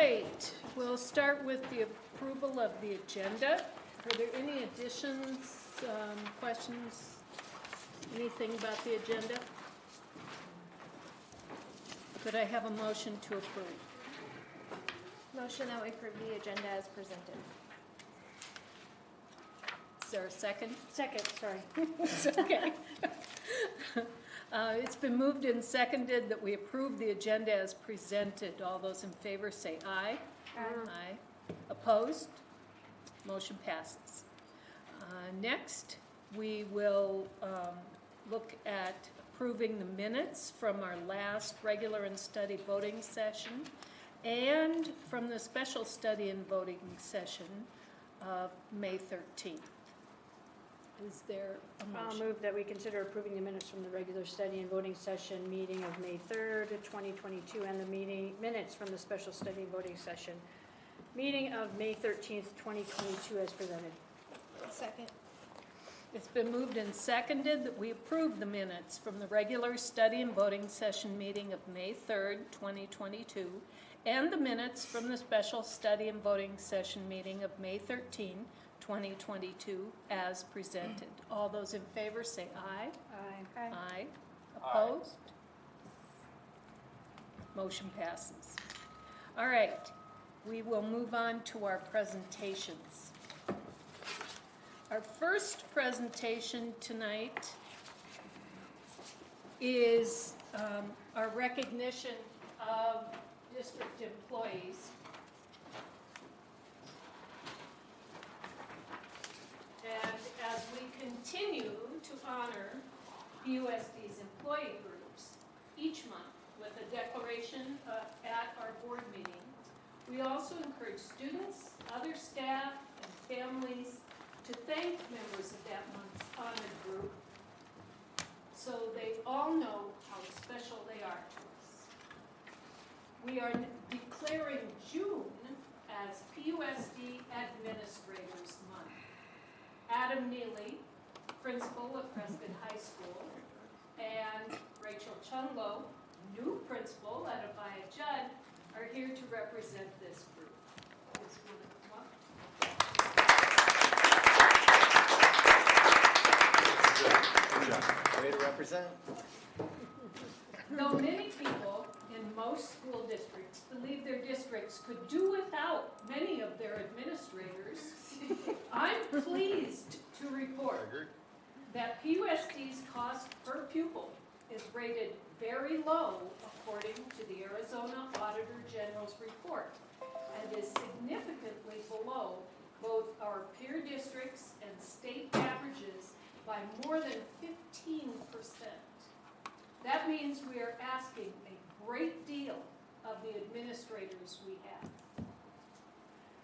right, we'll start with the approval of the agenda. Are there any additions, questions, anything about the agenda? Could I have a motion to approve? Motion that we approve the agenda as presented. Is there a second? Second, sorry. Okay. It's been moved and seconded that we approve the agenda as presented. All those in favor say aye. Aye. Aye. Opposed? Motion passes. Next, we will look at approving the minutes from our last regular and study voting session and from the special study and voting session of May 13th. Is there a I'll motion? move that we consider approving the minutes from the regular study and voting session meeting of May 3rd, 2022, and the minutes from the special study and voting session meeting of May 13th, 2022, as presented. Second. It's been moved and seconded that we approve the minutes from the regular study and voting session meeting of May 3rd, 2022, and the minutes from the special study and voting session meeting of May 13th, 2022, as presented. All those in favor say aye. Aye. Aye. Aye. Opposed? Motion passes. All right, we will move on to our presentations. Our first presentation tonight is our recognition of district employees. And as we continue to honor PUSD's employee groups each month with a declaration at our board meeting, we also encourage students, other staff, and families to thank members of that month's honored group so they all know how special they are to us. We are declaring June as PUSD Administrators Month. Adam Neely, principal at Prescott High School, and Rachel Chunglo, new principal at Abaya Judd, are here to represent this group. This woman, come up. Good job. Way to represent. Though many people in most school districts believe their districts could do without many of their administrators, I'm pleased to report that PUSD's cost per pupil is rated very low according to the Arizona Auditor General's report and is significantly below both our peer districts and state averages by more than 15%. That means we are asking a great deal of the administrators we have.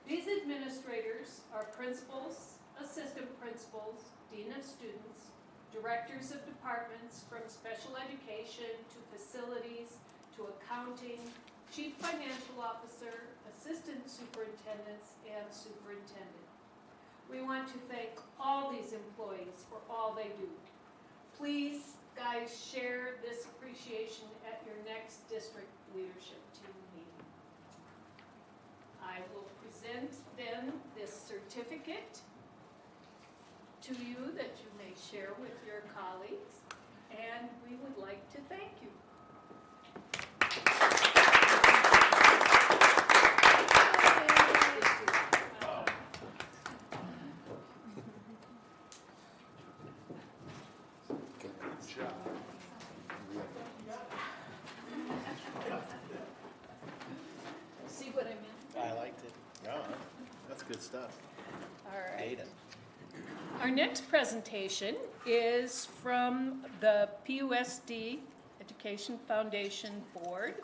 These administrators are principals, assistant principals, dean of students, directors of departments from special education to facilities to accounting, chief financial officer, assistant superintendents, and superintendent. We want to thank all these employees for all they do. Please, guys, share this appreciation at your next district leadership team meeting. I will present then this certificate to you that you may share with your colleagues, and we would like to thank you. See what I meant? I liked it. No, that's good stuff. All right. Data. Our next presentation is from the PUSD Education Foundation Board,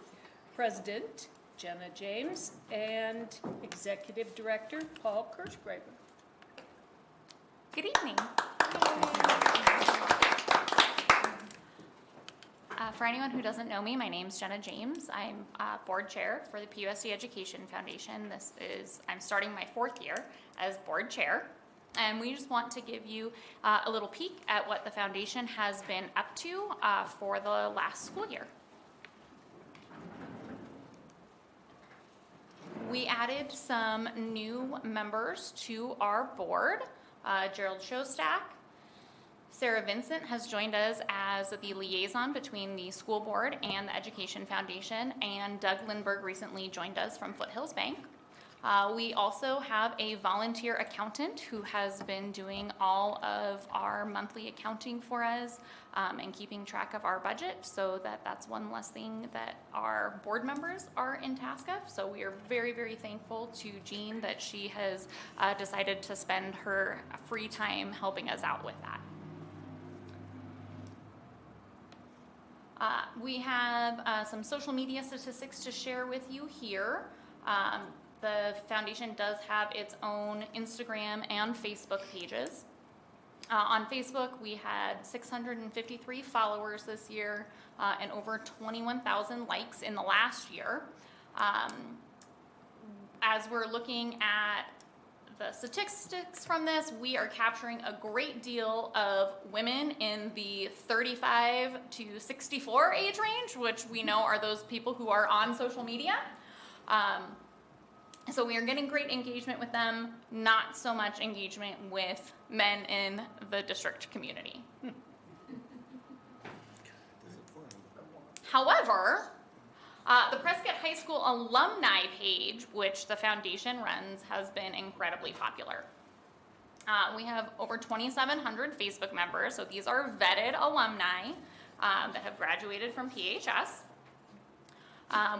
President Jenna James, and Executive Director Paul Kirschgraber. Good evening. For anyone who doesn't know me, my name's Jenna James. I'm board chair for the PUSD Education Foundation. I'm starting my 4th year as board chair. And we just want to give you a little peek at what the foundation has been up to for the last school year. We added some new members to our board. Gerald Shostak, Sarah Vincent has joined us as the liaison between the school board and the Education Foundation, and Doug Lindberg recently joined us from Foothills Bank. We also have a volunteer accountant who has been doing all of our monthly accounting for us and keeping track of our budget, so that's one less thing that our board members are in task of. So we are very, very thankful to Jean that she has decided to spend her free time helping us out with that. We have some social media statistics to share with you here. The foundation does have its own Instagram and Facebook pages. On Facebook, we had 653 followers this year and over 21,000 likes in the last year. As we're looking at the statistics from this, we are capturing a great deal of women in the 35 to 64 age range, which we know are those people who are on social media. So we are getting great engagement with them, not so much engagement with men in the district community. However, the Prescott High School alumni page, which the foundation runs, has been incredibly popular. We have over 2,700 Facebook members, so these are vetted alumni that have graduated from PHS.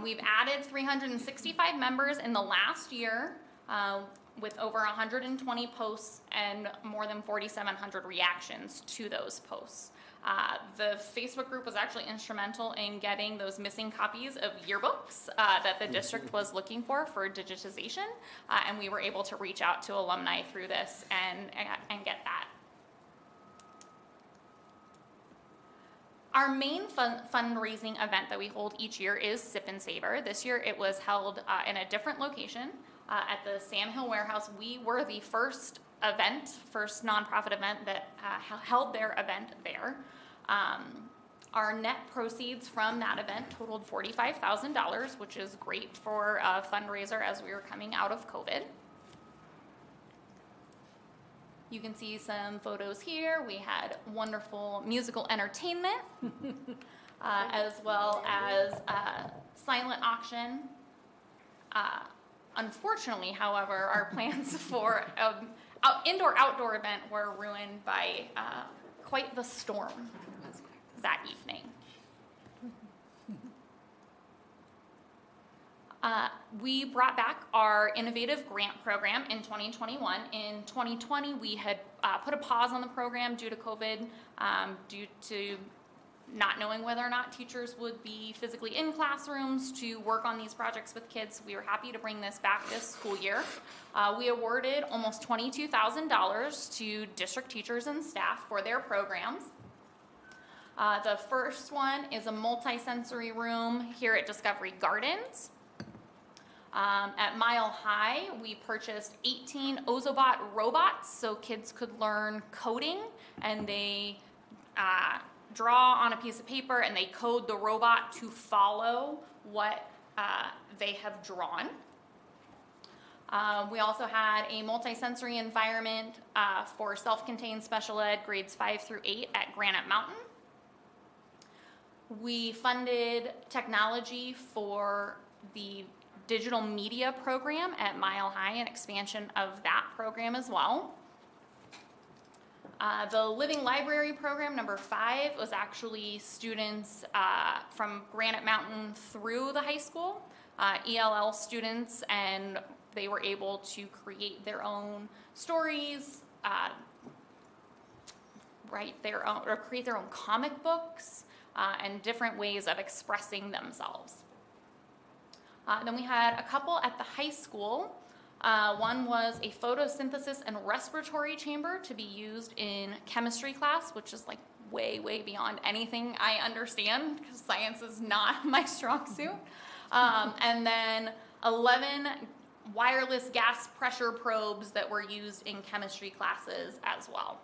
We've added 365 members in the last year with over 120 posts and more than 4,700 reactions to those posts. The Facebook group was actually instrumental in getting those missing copies of yearbooks that the district was looking for digitization, and we were able to reach out to alumni through this and get that. Our main fundraising event that we hold each year is Sip and Savor. This year it was held in a different location at the Sam Hill Warehouse. We were the first nonprofit event that held their event there. Our net proceeds from that event totaled $45,000, which is great for a fundraiser as we were coming out of COVID. You can see some photos here. We had wonderful musical entertainment, as well as silent auction. Unfortunately, however, our plans for indoor-outdoor event were ruined by quite the storm that evening. We brought back our innovative grant program in 2021. In 2020, we had put a pause on the program due to COVID, due to not knowing whether or not teachers would be physically in classrooms to work on these projects with kids. We were happy to bring this back this school year. We awarded almost $22,000 to district teachers and staff for their programs. The first one is a multi-sensory room here at Discovery Gardens. At Mile High, we purchased 18 Ozobot robots so kids could learn coding, and they draw on a piece of paper and they code the robot to follow what they have drawn. We also had a multi-sensory environment for self-contained special ed grades 5 through 8 at Granite Mountain. We funded technology for the digital media program at Mile High, an expansion of that program as well. The Living Library program, number 5, was actually students from Granite Mountain through the high school, ELL students, and they were able to create their own stories, write their own, or create their own comic books, and different ways of expressing themselves. Then we had a couple at the high school. One was a photosynthesis and respiratory chamber to be used in chemistry class, which is like way, way beyond anything I understand because science is not my strong suit. And then 11 wireless gas pressure probes that were used in chemistry classes as well.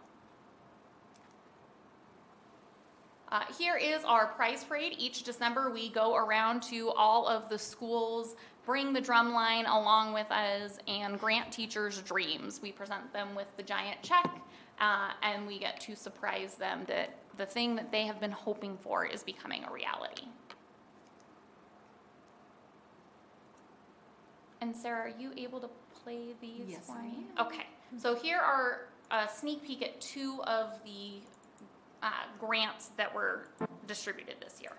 Here is our prize parade. Each December we go around to all of the schools bring the drum line along with us and grant teachers dreams. We present them with the giant check, and we get to surprise them that the thing that they have been hoping for is becoming a reality. And Sarah, are you able to play these Yes, for I me? am. Okay, so here are a sneak peek at 2 of the grants that were distributed this year.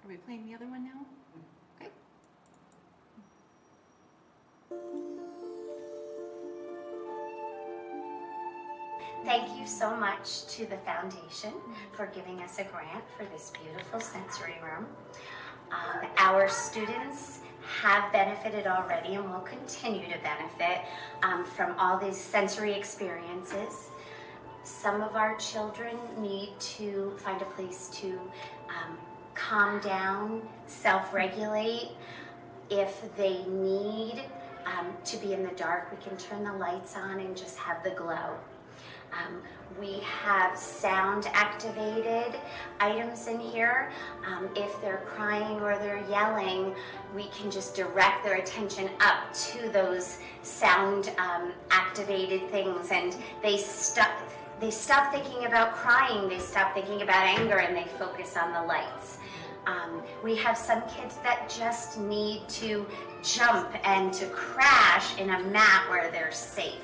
Are we playing the other one now? Okay. Thank you so much to the foundation for giving us a grant for this beautiful sensory room. Our students have benefited already and will continue to benefit from all these sensory experiences. Some of our children need to find a place to calm down, self-regulate. If they need to be in the dark, we can turn the lights on and just have the glow. We have sound activated items in here. If they're crying or they're yelling, we can just direct their attention up to those sound activated things, and they stop thinking about crying, they stop thinking about anger, and they focus on the lights. We have some kids that just need to jump and to crash in a mat where they're safe.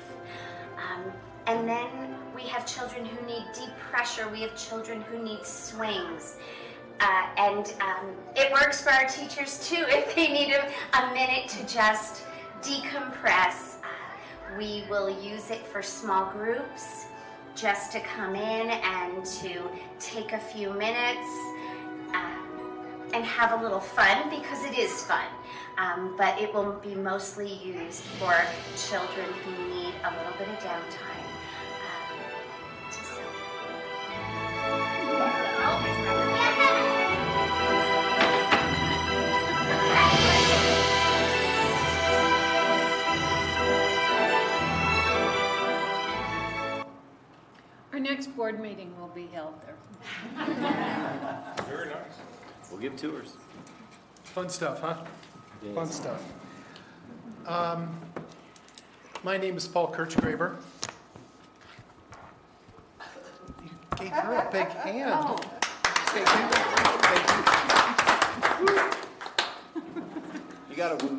And then we have children who need deep pressure. We have children who need swings. And it works for our teachers too if they need a minute to just decompress. We will use it for small groups, just to come in and to take a few minutes and have a little fun, because it is fun. But it will be mostly used for children who need a little bit of downtime. Our next board meeting will be held there. Very nice. We'll give tours. Fun stuff, huh? Yes. Fun stuff. My name is Paul Kirchgraber. You gave her a big hand. Oh. Thank you. You got a woo.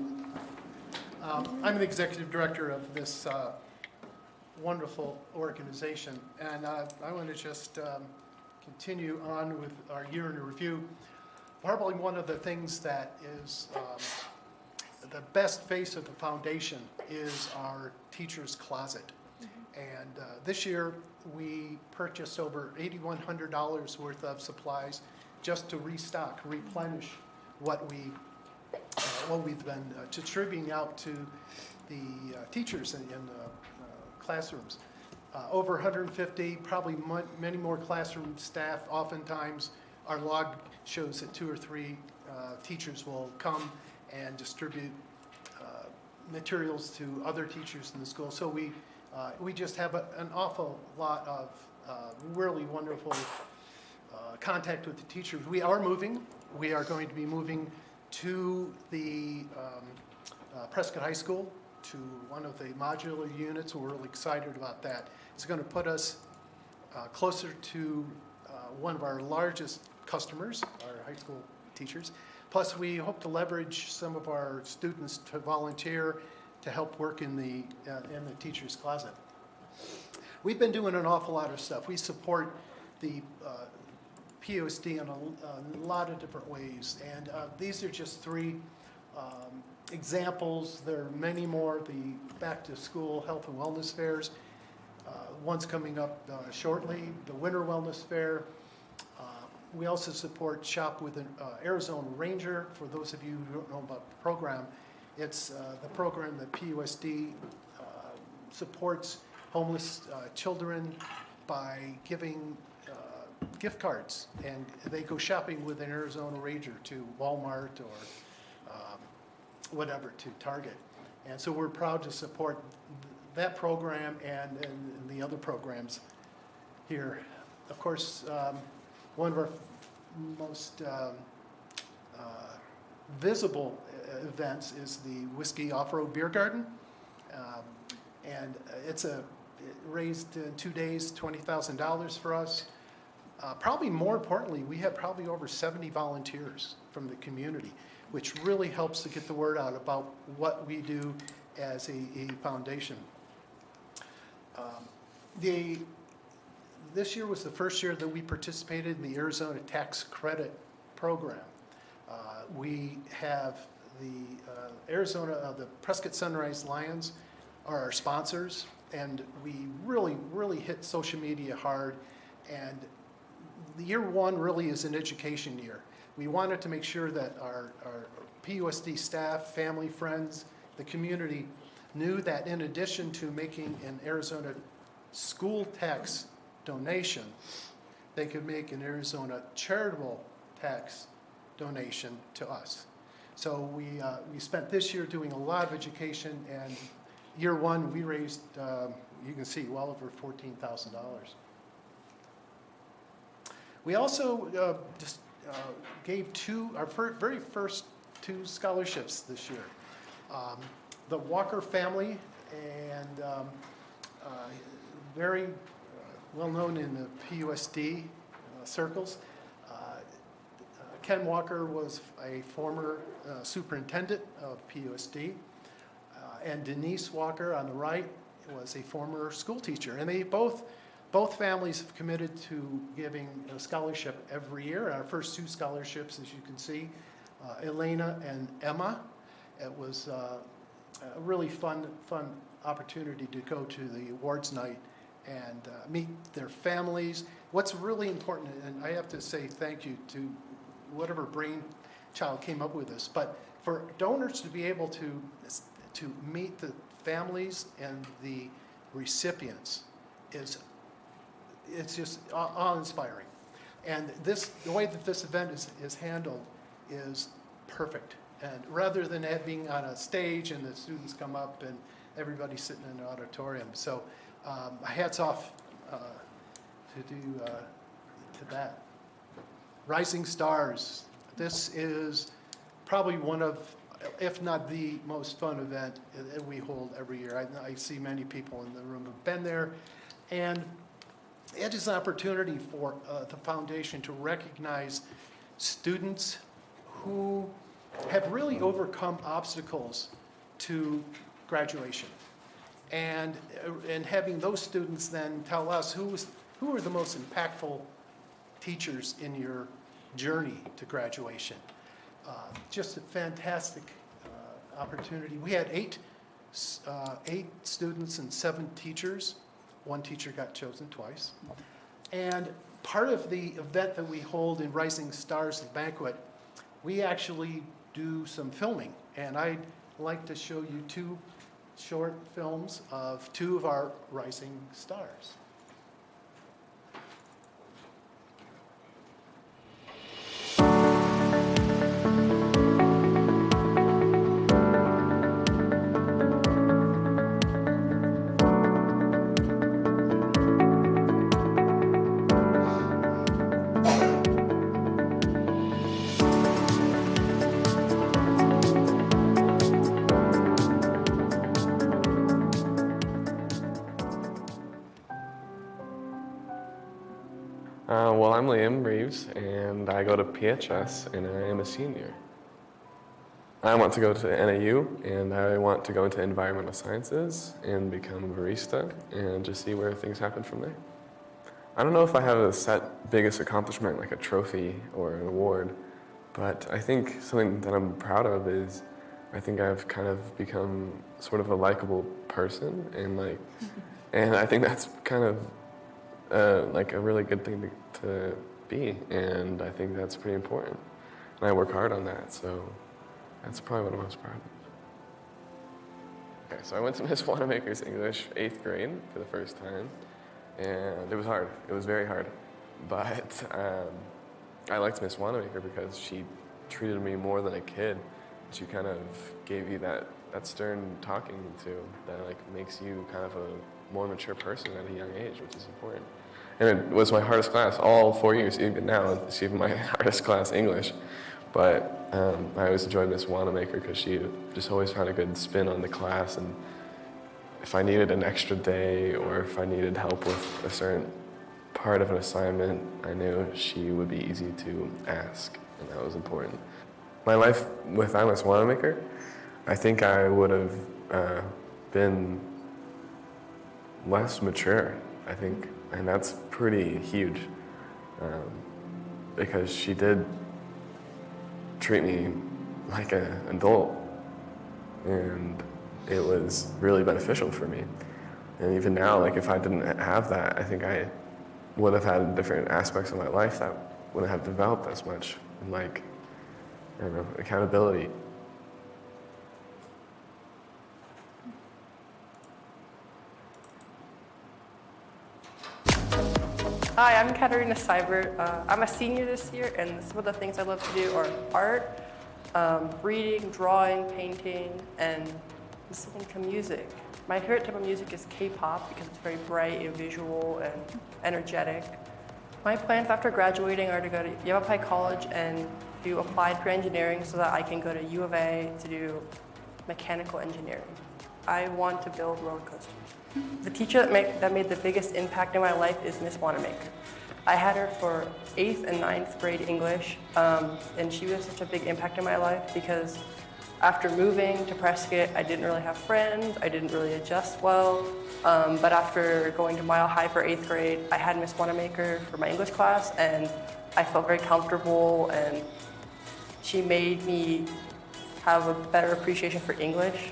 I'm the executive director of this wonderful organization, and I want to just continue on with our year in review. Probably one of the things that is the best face of the foundation is our teacher's closet. And this year, we purchased over $8,100 worth of supplies just to restock, replenish what we've been distributing out to the teachers in classrooms. Over 150, probably many more classroom staff. Oftentimes, our log shows that 2 or 3 teachers will come and distribute materials to other teachers in the school. So we just have an awful lot of really wonderful contact with the teachers. We are moving. We are going to be moving to the Prescott High School, to one of the modular units. We're really excited about that. It's going to put us closer to one of our largest customers, our high school teachers. Plus, we hope to leverage some of our students to volunteer to help work in the teacher's closet. We've been doing an awful lot of stuff. We support the PUSD in a lot of different ways, and these are just 3 examples. There are many more. The back to school health and wellness fairs, one's coming up shortly, the winter wellness fair. We also support Shop with an Arizona Ranger. For those of you who don't know about the program, it's the program that PUSD supports homeless children by giving gift cards, and they go shopping with an Arizona Ranger to Walmart or whatever, to Target. And so we're proud to support that program and the other programs here. Of course, one of our most visible events is the Whiskey Off-Road Beer Garden. And it raised in 2 days $20,000 for us. Probably more importantly, we have probably over 70 volunteers from the community, which really helps to get the word out about what we do as a foundation. This year was the first year that we participated in the Arizona Tax Credit Program. We have the Prescott Sunrise Lions are our sponsors, and we really hit social media hard. And the year 1 really is an education year. We wanted to make sure that our PUSD staff, family, friends, the community knew that in addition to making an Arizona school tax donation, they could make an Arizona charitable tax donation to us. So we spent this year doing a lot of education, and year 1 we raised, you can see, well over $14,000. We also just gave our very first 2 scholarships this year. The Walker family, and very well known in the PUSD circles. Ken Walker was a former superintendent of PUSD, and Denise Walker on the right was a former school teacher. And they both families have committed to giving a scholarship every year. Our first 2 scholarships, as you can see, Elena and Emma. It was a really fun opportunity to go to the awards night and meet their families. What's really important, and I have to say thank you to whatever brainchild came up with this, but for donors to be able to meet the families and the recipients it's just awe-inspiring. And the way that this event is handled is perfect. And rather than being on a stage and the students come up and everybody's sitting in an auditorium. So hats off to that. Rising Stars. This is probably one of, if not the most fun event that we hold every year. I see many people in the room who've been there. And it is an opportunity for the foundation to recognize students who have really overcome obstacles to graduation. And having those students then tell us who are the most impactful teachers in your journey to graduation. Just a fantastic opportunity. We had eight students and 7 teachers. One teacher got chosen twice. And part of the event that we hold in Rising Stars Banquet, we actually do some filming. And I'd like to show you 2 short films of 2 of our rising stars. Well, I'm Liam Reeves, and I go to PHS, and I am a senior. I want to go to NAU, and I want to go into environmental sciences and become a barista and just see where things happen from there. I don't know if I have a set biggest accomplishment, like a trophy or an award, but I think something that I'm proud of is I think I've kind of become sort of a likable person, and I think that's kind of like a really good thing to be, and I think that's pretty important. And I work hard on that, so that's probably what I'm most proud of. Okay, so I went to Miss Wanamaker's English 8th grade for the first time, and it was hard. It was very hard, but I liked Miss Wanamaker because she treated me more than a kid. She kind of gave you that stern talking to that like makes you kind of a more mature person at a young age, which is important. And it was my hardest class all 4 years, even now, it's even my hardest class, English. But I always enjoyed Miss Wanamaker because she just always found a good spin on the class, and if I needed an extra day or if I needed help with a certain part of an assignment, I knew she would be easy to ask, and that was important. My life without Miss Wanamaker, I think I would have been less mature, I think. And that's pretty huge, because she did treat me like an adult, and it was really beneficial for me. And even now, like if I didn't have that, I think I would have had different aspects of my life that wouldn't have developed as much, and like, I don't know, accountability. Hi, I'm Katarina Seibert. I'm a senior this year, and some of the things I love to do are art, reading, drawing, painting, and listening to music. My favorite type of music is K-pop because it's very bright and visual and energetic. My plans after graduating are to go to Yavapai College and do applied for engineering so that I can go to U of A to do mechanical engineering. I want to build roller coasters. The teacher that made the biggest impact in my life is Miss Wanamaker. I had her for 8th and 9th grade English, and she was such a big impact in my life because after moving to Prescott, I didn't really have friends, I didn't really adjust well, but after going to Mile High for 8th grade, I had Miss Wanamaker for my English class, and I felt very comfortable, and she made me have a better appreciation for English,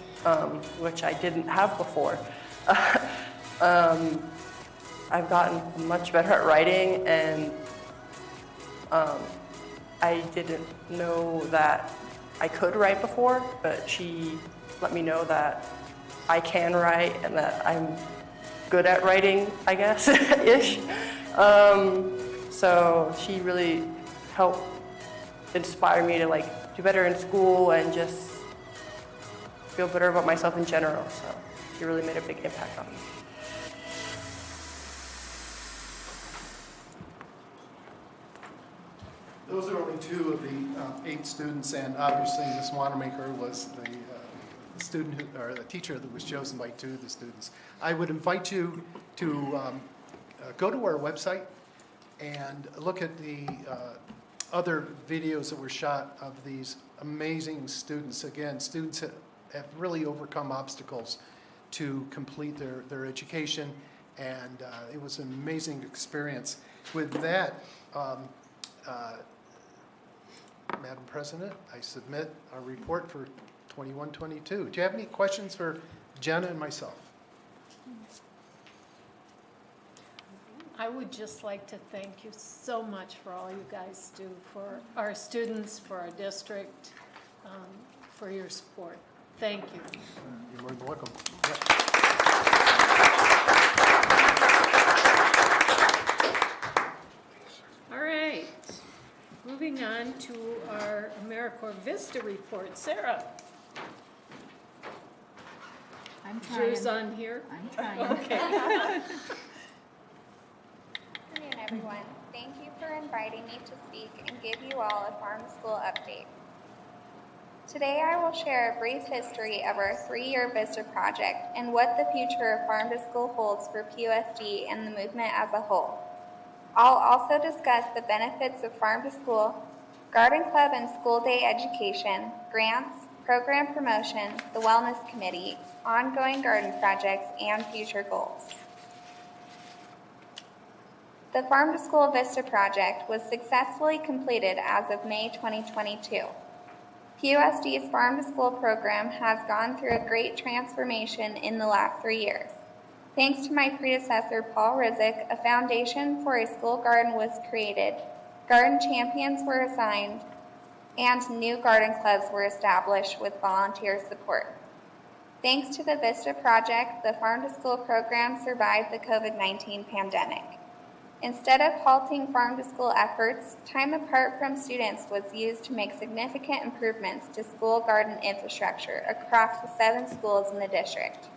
which I didn't have before. I've gotten much better at writing, and I didn't know that I could write before, but she let me know that I can write and that I'm good at writing, I guess, ish. So she really helped inspire me to like do better in school and just feel better about myself in general. So she really made a big impact on me. Those are only 2 of the 8 students, and obviously Ms. Wanamaker was the student or the teacher that was chosen by 2 of the students. I would invite you to go to our website and look at the other videos that were shot of these amazing students. Again, students have really overcome obstacles to complete their education, And it was an amazing experience. With that, Madam President, I submit our report for 21-22. Do you have any questions for Jenna and myself? I would just like to thank you so much for all you guys do for our students, for our district, for your support. Thank you. You're more than welcome. All right, moving on to our AmeriCorps Vista report. Sarah, I'm is trying. yours on here? I'm trying. Okay. Good afternoon, everyone. Thank you for inviting me to speak and give you all a farm to school update. Today I will share a brief history of our 3-year VISTA project and what the future of farm to school holds for PUSD and the movement as a whole. I'll also discuss the benefits of farm to school, garden club and school day education, grants, program promotion, the wellness committee, ongoing garden projects, and future goals. The Farm to School Vista project was successfully completed as of May 2022. PUSD's Farm to School program has gone through a great transformation in the last 3 years. Thanks to my predecessor, Paul Rizek, a foundation for a school garden was created, garden champions were assigned, and new garden clubs were established with volunteer support. Thanks to the VISTA project, the Farm to School program survived the COVID-19 pandemic. Instead of halting farm to school efforts, time apart from students was used to make significant improvements to school garden infrastructure across the 7 schools in the district.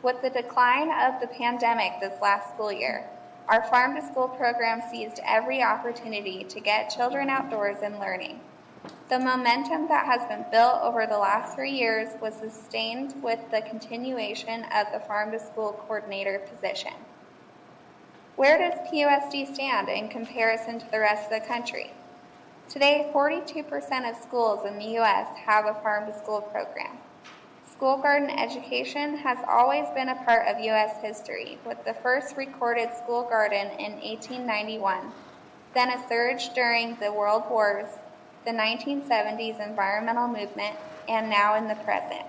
With the decline of the pandemic this last school year, our farm to school program seized every opportunity to get children outdoors and learning. The momentum that has been built over the last 3 years was sustained with the continuation of the farm to school coordinator position. Where does PUSD stand in comparison to the rest of the country? Today, 42% of schools in the U.S. have a farm to school program. School garden education has always been a part of U.S. history, with the first recorded school garden in 1891, then a surge during the World Wars, the 1970s environmental movement, and now in the present.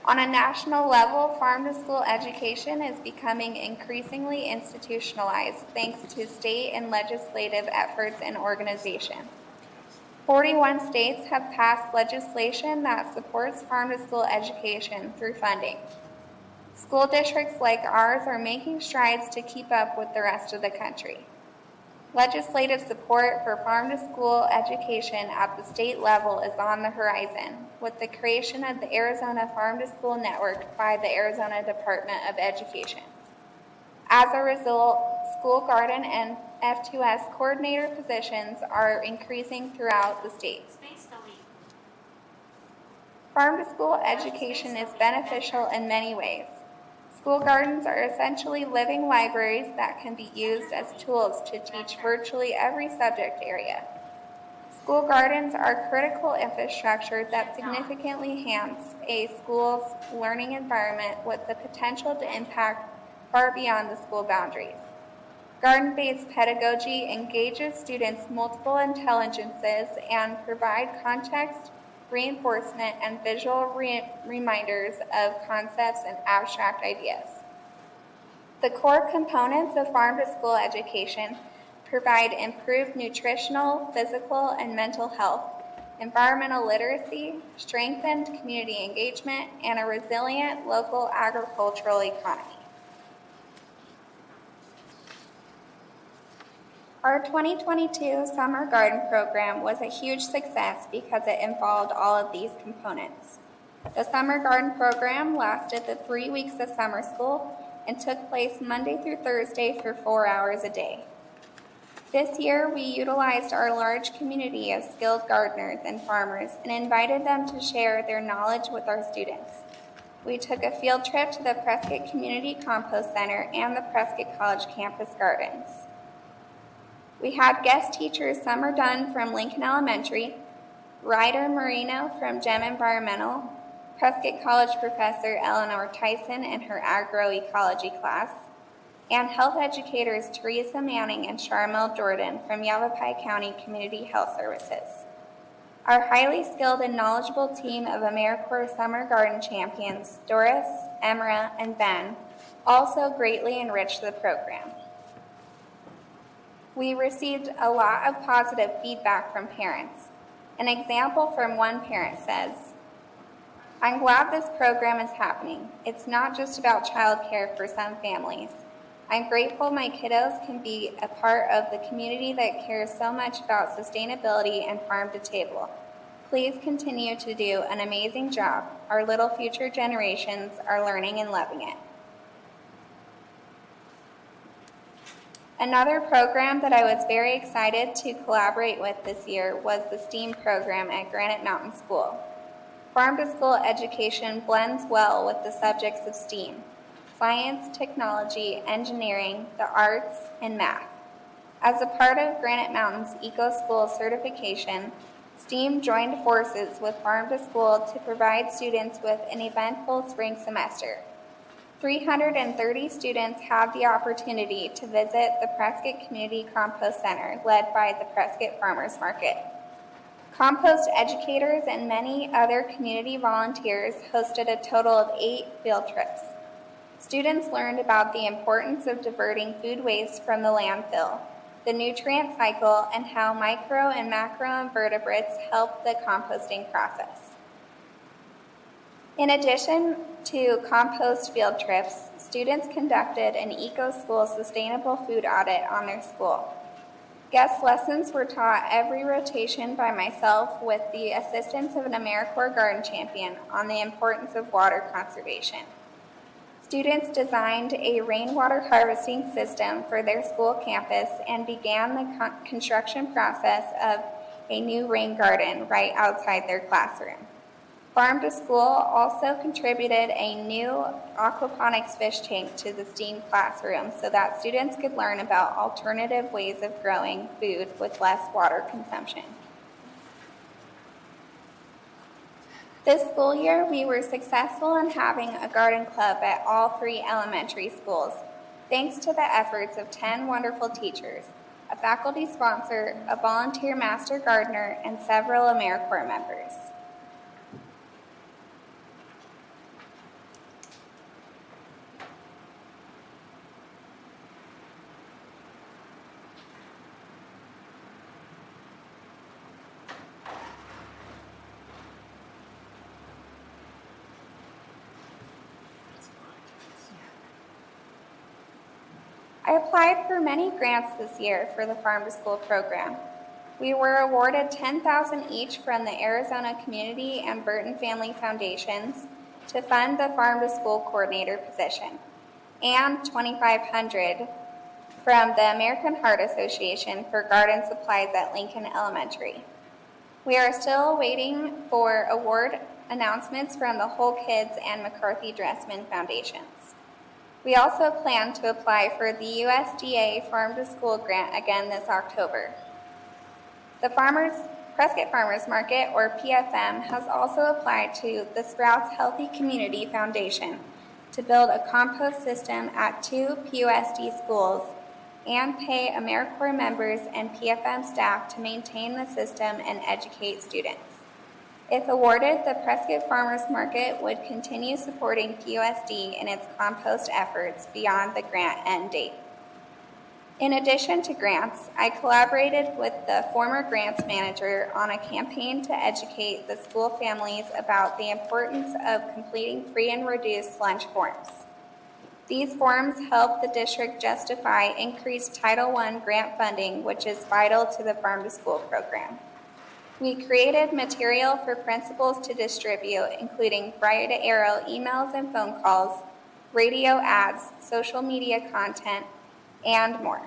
On a national level, farm to school education is becoming increasingly institutionalized thanks to state and legislative efforts and organization. 41 states have passed legislation that supports farm to school education through funding. School districts like ours are making strides to keep up with the rest of the country. Legislative support for farm to school education at the state level is on the horizon, with the creation of the Arizona Farm to School Network by the Arizona Department of Education. As a result, school garden and F2S coordinator positions are increasing throughout the state. Farm to school education is beneficial in many ways. School gardens are essentially living libraries that can be used as tools to teach virtually every subject area. School gardens are critical infrastructure that significantly enhance a school's learning environment with the potential to impact far beyond the school boundaries. Garden-based pedagogy engages students' multiple intelligences and provide context, reinforcement, and visual reminders of concepts and abstract ideas. The core components of farm to school education provide improved nutritional, physical, and mental health, environmental literacy, strengthened community engagement, and a resilient local agricultural economy. Our 2022 Summer Garden Program was a huge success because it involved all of these components. The Summer Garden Program lasted the 3 weeks of summer school and took place Monday through Thursday for 4 hours a day. This year, we utilized our large community of skilled gardeners and farmers and invited them to share their knowledge with our students. We took a field trip to the Prescott Community Compost Center and the Prescott College Campus Gardens. We had guest teachers Summer Dunn from Lincoln Elementary, Ryder Marino from GEM Environmental, Prescott College professor Eleanor Tyson and her agroecology class, and health educators Teresa Manning and Charmel Jordan from Yavapai County Community Health Services. Our highly skilled and knowledgeable team of AmeriCorps Summer Garden champions, Doris, Emra, and Ben, also greatly enriched the program. We received a lot of positive feedback from parents. An example from one parent says, "I'm glad this program is happening. It's not just about childcare for some families. I'm grateful my kiddos can be a part of the community that cares so much about sustainability and farm to table. Please continue to do an amazing job. Our little future generations are learning and loving it." Another program that I was very excited to collaborate with this year was the STEAM program at Granite Mountain School. Farm to school education blends well with the subjects of STEAM: science, technology, engineering, the arts, and math. As a part of Granite Mountain's Eco School certification, STEAM joined forces with Farm to School to provide students with an eventful spring semester. 330 students had the opportunity to visit the Prescott Community Compost Center, led by the Prescott Farmers Market. Compost educators and many other community volunteers hosted a total of 8 field trips. Students learned about the importance of diverting food waste from the landfill, the nutrient cycle, and how micro and macroinvertebrates help the composting process. In addition to compost field trips, students conducted an eco-school sustainable food audit on their school. Guest lessons were taught every rotation by myself with the assistance of an AmeriCorps garden champion on the importance of water conservation. Students designed a rainwater harvesting system for their school campus and began the construction process of a new rain garden right outside their classroom. Farm to School also contributed a new aquaponics fish tank to the STEAM classroom so that students could learn about alternative ways of growing food with less water consumption. This school year, we were successful in having a garden club at all 3 elementary schools, thanks to the efforts of 10 wonderful teachers, a faculty sponsor, a volunteer master gardener, and several AmeriCorps members. I applied for many grants this year for the Farm to School program. We were awarded $10,000 each from the Arizona Community and Burton Family Foundations to fund the Farm to School coordinator position, and $2,500 from the American Heart Association for garden supplies at Lincoln Elementary. We are still waiting for award announcements from the Whole Kids and McCarthy Dressman Foundations. We also plan to apply for the USDA Farm to School grant again this October. The Prescott Farmers Market, or PFM, has also applied to the Sprouts Healthy Community Foundation to build a compost system at 2 PUSD schools and pay AmeriCorps members and PFM staff to maintain the system and educate students. If awarded, the Prescott Farmers Market would continue supporting PUSD in its compost efforts beyond the grant end date. In addition to grants, I collaborated with the former grants manager on a campaign to educate the school families about the importance of completing free and reduced lunch forms. These forms help the district justify increased Title I grant funding, which is vital to the Farm to School program. We created material for principals to distribute, including Briar to Arrow emails and phone calls, radio ads, social media content, and more.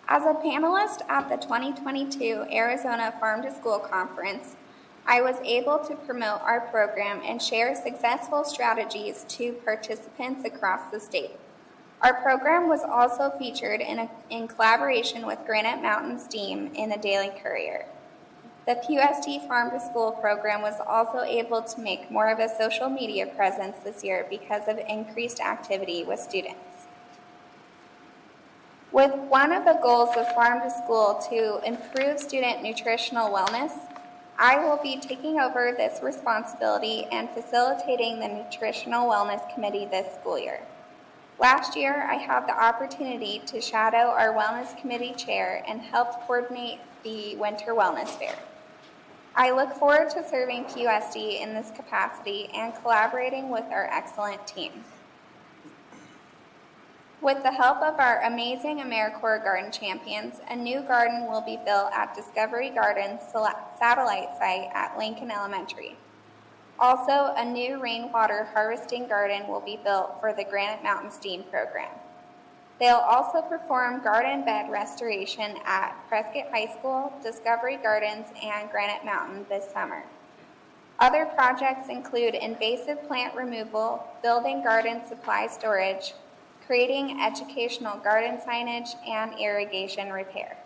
As a panelist at the 2022 Arizona Farm to School Conference, I was able to promote our program and share successful strategies to participants across the state. Our program was also featured in collaboration with Granite Mountain STEAM in the Daily Courier. The PUSD Farm to School program was also able to make more of a social media presence this year because of increased activity with students. With one of the goals of Farm to School to improve student nutritional wellness, I will be taking over this responsibility and facilitating the Nutritional Wellness Committee this school year. Last year, I had the opportunity to shadow our Wellness Committee chair and helped coordinate the Winter Wellness Fair. I look forward to serving PUSD in this capacity and collaborating with our excellent team. With the help of our amazing AmeriCorps garden champions, a new garden will be built at Discovery Gardens satellite site at Lincoln Elementary. Also, a new rainwater harvesting garden will be built for the Granite Mountain STEAM program. They'll also perform garden bed restoration at Prescott High School, Discovery Gardens, and Granite Mountain this summer. Other projects include invasive plant removal, building garden supply storage, creating educational garden signage, and irrigation repair.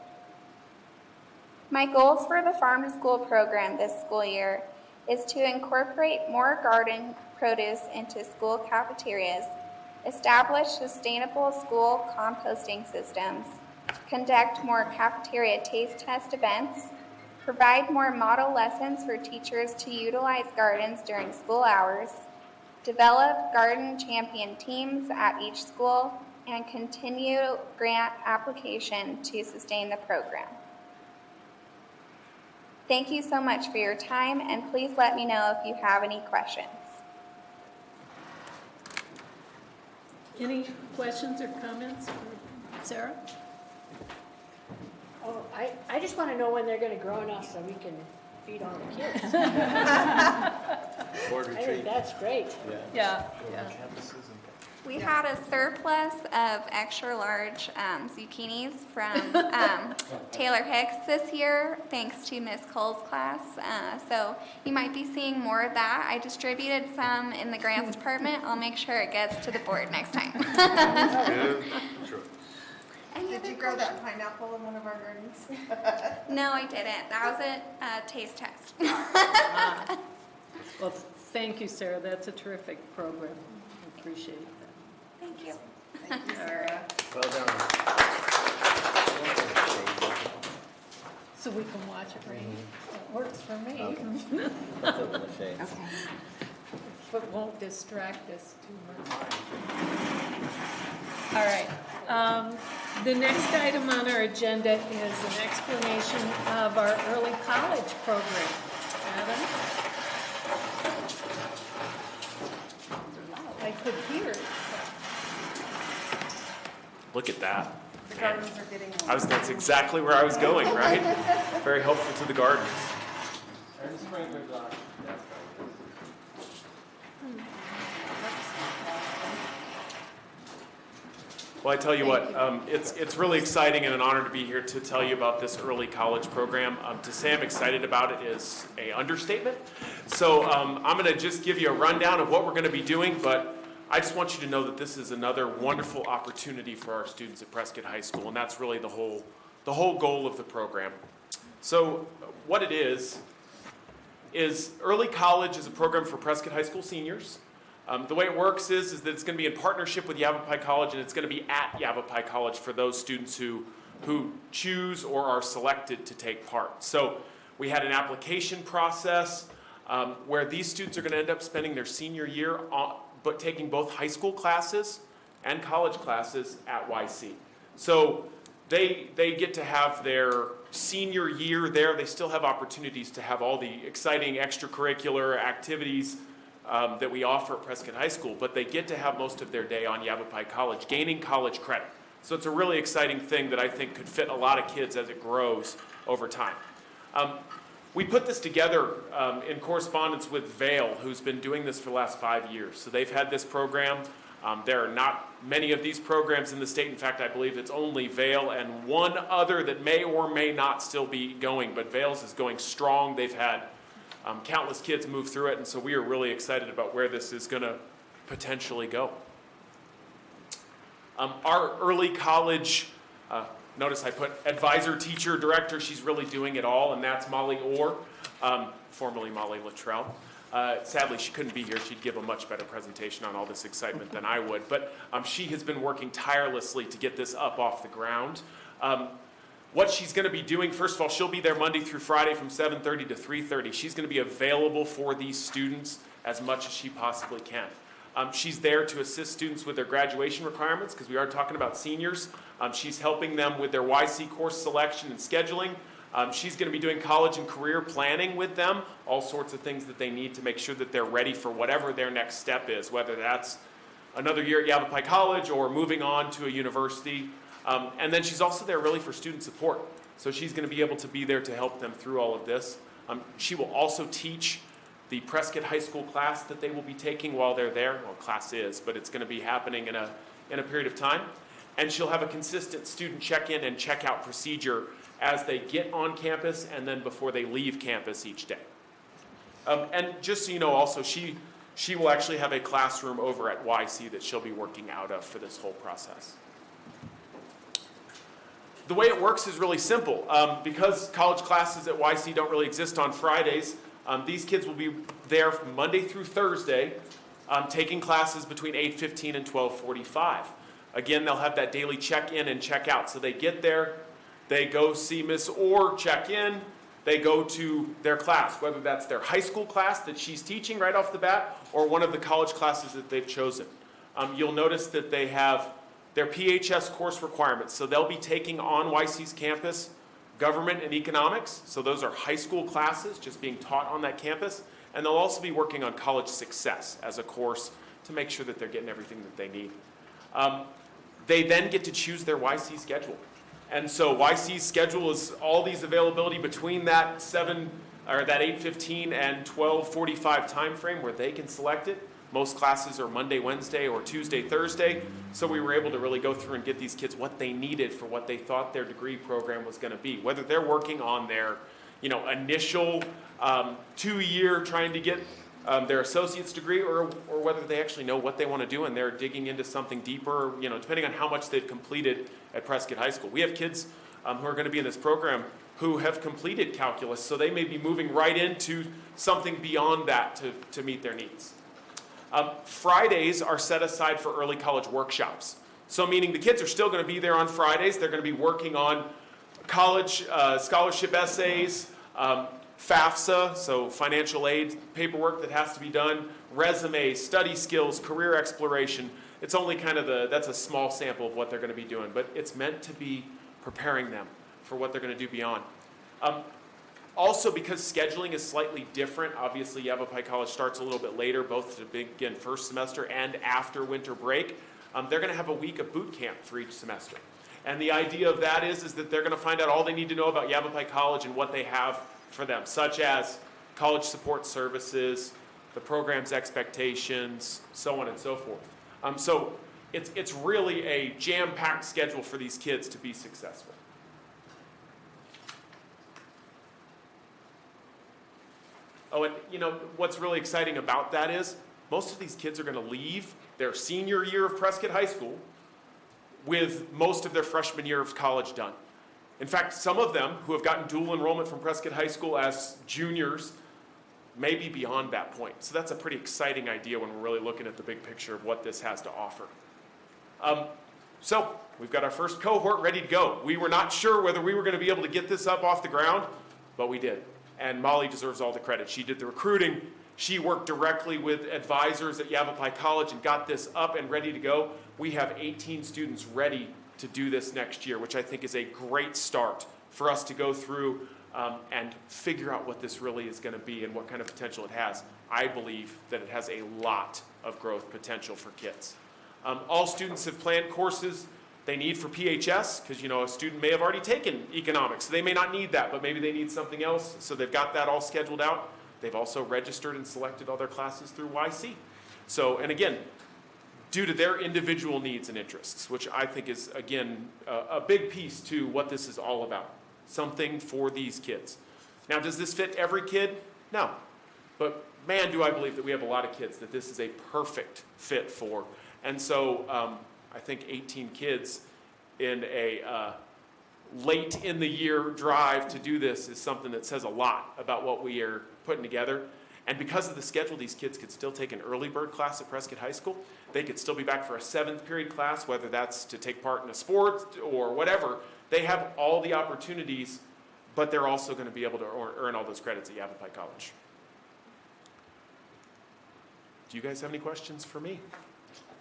My goals for the Farm to School program this school year is to incorporate more garden produce into school cafeterias, establish sustainable school composting systems, conduct more cafeteria taste test events, provide more model lessons for teachers to utilize gardens during school hours, develop garden champion teams at each school, and continue grant application to sustain the program. Thank you so much for your time, and please let me know if you have any questions. Any questions or comments for Sarah? Oh, I just want to know when they're going to grow enough so we can feed all the kids. Board I retreat. think that's great. Yeah. We had a surplus of extra large zucchinis from Taylor Hicks this year, thanks to Miss Cole's class. So you might be seeing more of that. I distributed some in the grants department. I'll make sure it gets to the board next time. Sure. Did you grow that pineapple in one of our gardens? No, I didn't. That was a taste test. Well, thank you, Sarah. That's a terrific program. I appreciate that. Thank you. Thank you, Sarah. Well done. So we can watch it rain. It works for me. Okay. Let's open the shades. Okay. If it won't distract us too much. All right. The next item on our agenda is an explanation of our early college program. Adam? I could hear it. Look at that. The gardens are getting That's exactly where I was going, right? Very helpful to the gardens. Well, I tell you what, it's really exciting and an honor to be here to tell you about this early college program. To say I'm excited about it is an understatement. So I'm going to just give you a rundown of what we're going to be doing, but I just want you to know that this is another wonderful opportunity for our students at Prescott High School, and that's really the whole goal of the program. So what it is early college is a program for Prescott High School seniors. The way it works is that it's going to be in partnership with Yavapai College, and it's going to be at Yavapai College for those students who choose or are selected to take part. So we had an application process where these students are going to end up spending their senior year but taking both high school classes and college classes at YC. So they get to have their senior year there. They still have opportunities to have all the exciting extracurricular activities that we offer at Prescott High School, but they get to have most of their day on Yavapai College, gaining college credit. So it's a really exciting thing that I think could fit a lot of kids as it grows over time. We put this together in correspondence with Vail, who's been doing this for the last 5 years. So they've had this program. There are not many of these programs in the state. In fact, I believe it's only Vail and one other that may or may not still be going, but Vail's is going strong. They've had countless kids move through it, and so we are really excited about where this is going to potentially go. Our early college Notice I put advisor, teacher, director. She's really doing it all, and that's Molly Orr, formerly Molly Luttrell. Sadly, she couldn't be here. She'd give a much better presentation on all this excitement than I would. But she has been working tirelessly to get this up off the ground. What she's going to be doing, first of all, she'll be there Monday through Friday from 7:30 to 3:30. She's going to be available for these students as much as she possibly can. She's there to assist students with their graduation requirements, because we are talking about seniors. She's helping them with their YC course selection and scheduling. She's going to be doing college and career planning with them, all sorts of things that they need to make sure that they're ready for whatever their next step is, whether that's another year at Yavapai College or moving on to a university. And then she's also there really for student support. So she's going to be able to be there to help them through all of this. She will also teach the Prescott High School class that they will be taking while they're there. Well, class is, but it's going to be happening in a period of time. And she'll have a consistent student check-in and check-out procedure as they get on campus and then before they leave campus each day. And just so you know also, she will actually have a classroom over at YC that she'll be working out of for this whole process. The way it works is really simple. Because college classes at YC don't really exist on Fridays, these kids will be there from Monday through Thursday, taking classes between 8:15 and 12:45. Again, they'll have that daily check-in and check-out. So they get there, they go see Miss Orr, check in, they go to their class, whether that's their high school class that she's teaching right off the bat or one of the college classes that they've chosen. You'll notice that they have their PHS course requirements. So they'll be taking on YC's campus government and economics. So those are high school classes just being taught on that campus. And they'll also be working on college success as a course to make sure that they're getting everything that they need. They then get to choose their YC schedule. And so YC's schedule is all these availability between that 8:15 and 12:45 time frame where they can select it. Most classes are Monday, Wednesday, or Tuesday, Thursday. So we were able to really go through and get these kids what they needed for what they thought their degree program was going to be. Whether they're working on their, initial 2-year trying to get their associate's degree, or whether they actually know what they want to do and they're digging into something deeper, depending on how much they've completed at Prescott High School. We have kids who are going to be in this program who have completed calculus, so they may be moving right into something beyond that to meet their needs. Fridays are set aside for early college workshops. So meaning the kids are still going to be there on Fridays. They're going to be working on college scholarship essays, FAFSA, so financial aid paperwork that has to be done, resumes, study skills, career exploration. It's only that's a small sample of what they're going to be doing, but it's meant to be preparing them for what they're going to do beyond. Also, because scheduling is slightly different, obviously Yavapai College starts a little bit later, both to begin first semester and after winter break. They're going to have a week of boot camp for each semester. And the idea of that is that they're going to find out all they need to know about Yavapai College and what they have for them, such as college support services, the program's expectations, so on and so forth. So it's really a jam-packed schedule for these kids to be successful. Oh, and what's really exciting about that is most of these kids are going to leave their senior year of Prescott High School with most of their freshman year of college done. In fact, some of them who have gotten dual enrollment from Prescott High School as juniors may be beyond that point. So that's a pretty exciting idea when we're really looking at the big picture of what this has to offer. So we've got our first cohort ready to go. We were not sure whether we were going to be able to get this up off the ground, but we did. And Molly deserves all the credit. She did the recruiting. She worked directly with advisors at Yavapai College and got this up and ready to go. We have 18 students ready to do this next year, which I think is a great start for us to go through and figure out what this really is going to be and what kind of potential it has. I believe that it has a lot of growth potential for kids. All students have planned courses they need for PHS, because a student may have already taken economics. So they may not need that, but maybe they need something else. So they've got that all scheduled out. They've also registered and selected all their classes through YC. So, and again, due to their individual needs and interests, which I think is, again, a big piece to what this is all about. Something for these kids. Now, does this fit every kid? No. But man, do I believe that we have a lot of kids that this is a perfect fit for. And so I think 18 kids in a late in the year drive to do this is something that says a lot about what we are putting together. And because of the schedule, these kids could still take an early bird class at Prescott High School. They could still be back for a 7th period class, whether that's to take part in a sport or whatever. They have all the opportunities, but they're also going to be able to earn all those credits at Yavapai College. Do you guys have any questions for me?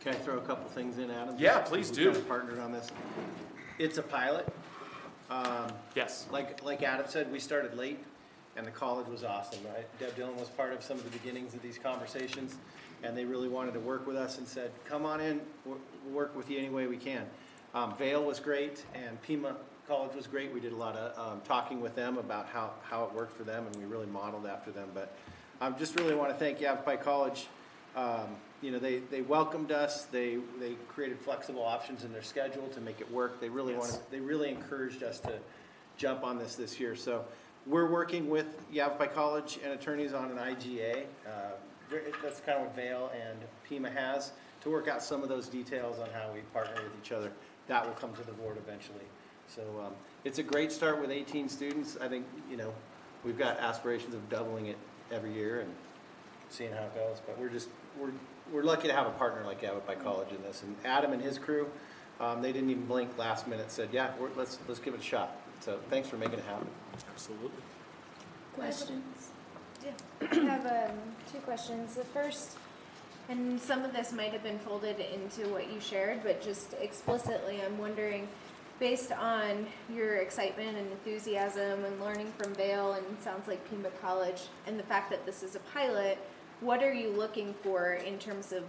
Can I throw a couple things in, Adam? Yeah, please do. We've kind of partnered on this. It's a pilot. Yes. Like Adam said, we started late, and the college was awesome, right? Deb Dillon was part of some of the beginnings of these conversations, and they really wanted to work with us and said, come on in, we'll work with you any way we can. Vail was great, and Pima College was great. We did a lot of talking with them about how it worked for them, and we really modeled after them. But I just really want to thank Yavapai College. You know, they welcomed us. They created flexible options in their schedule to make it work. They really they really encouraged us to jump on this year. So we're working with Yavapai College and attorneys on an IGA. That's kind of what Vail and Pima has, to work out some of those details on how we partner with each other. That will come to the board eventually. So it's a great start with 18 students. I think, you know, we've got aspirations of doubling it every year and seeing how it goes. But we're lucky to have a partner like Yavapai College in this. And Adam and his crew, they didn't even blink last minute. Said, yeah, let's give it a shot. So thanks for making it happen. Absolutely. Questions? Yeah. I have 2 questions. The first, and some of this might have been folded into what you shared, but just explicitly, I'm wondering, based on your excitement and enthusiasm and learning from Vail and sounds like Pima College, and the fact that this is a pilot, what are you looking for in terms of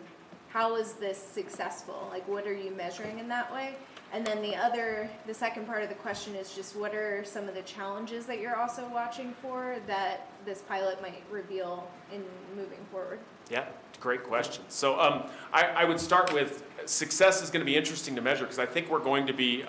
how is this successful? Like, what are you measuring in that way? And then the second part of the question is just what are some of the challenges that you're also watching for that this pilot might reveal in moving forward? Yeah, great question. So I would start with success is going to be interesting to measure because I think we're going to be,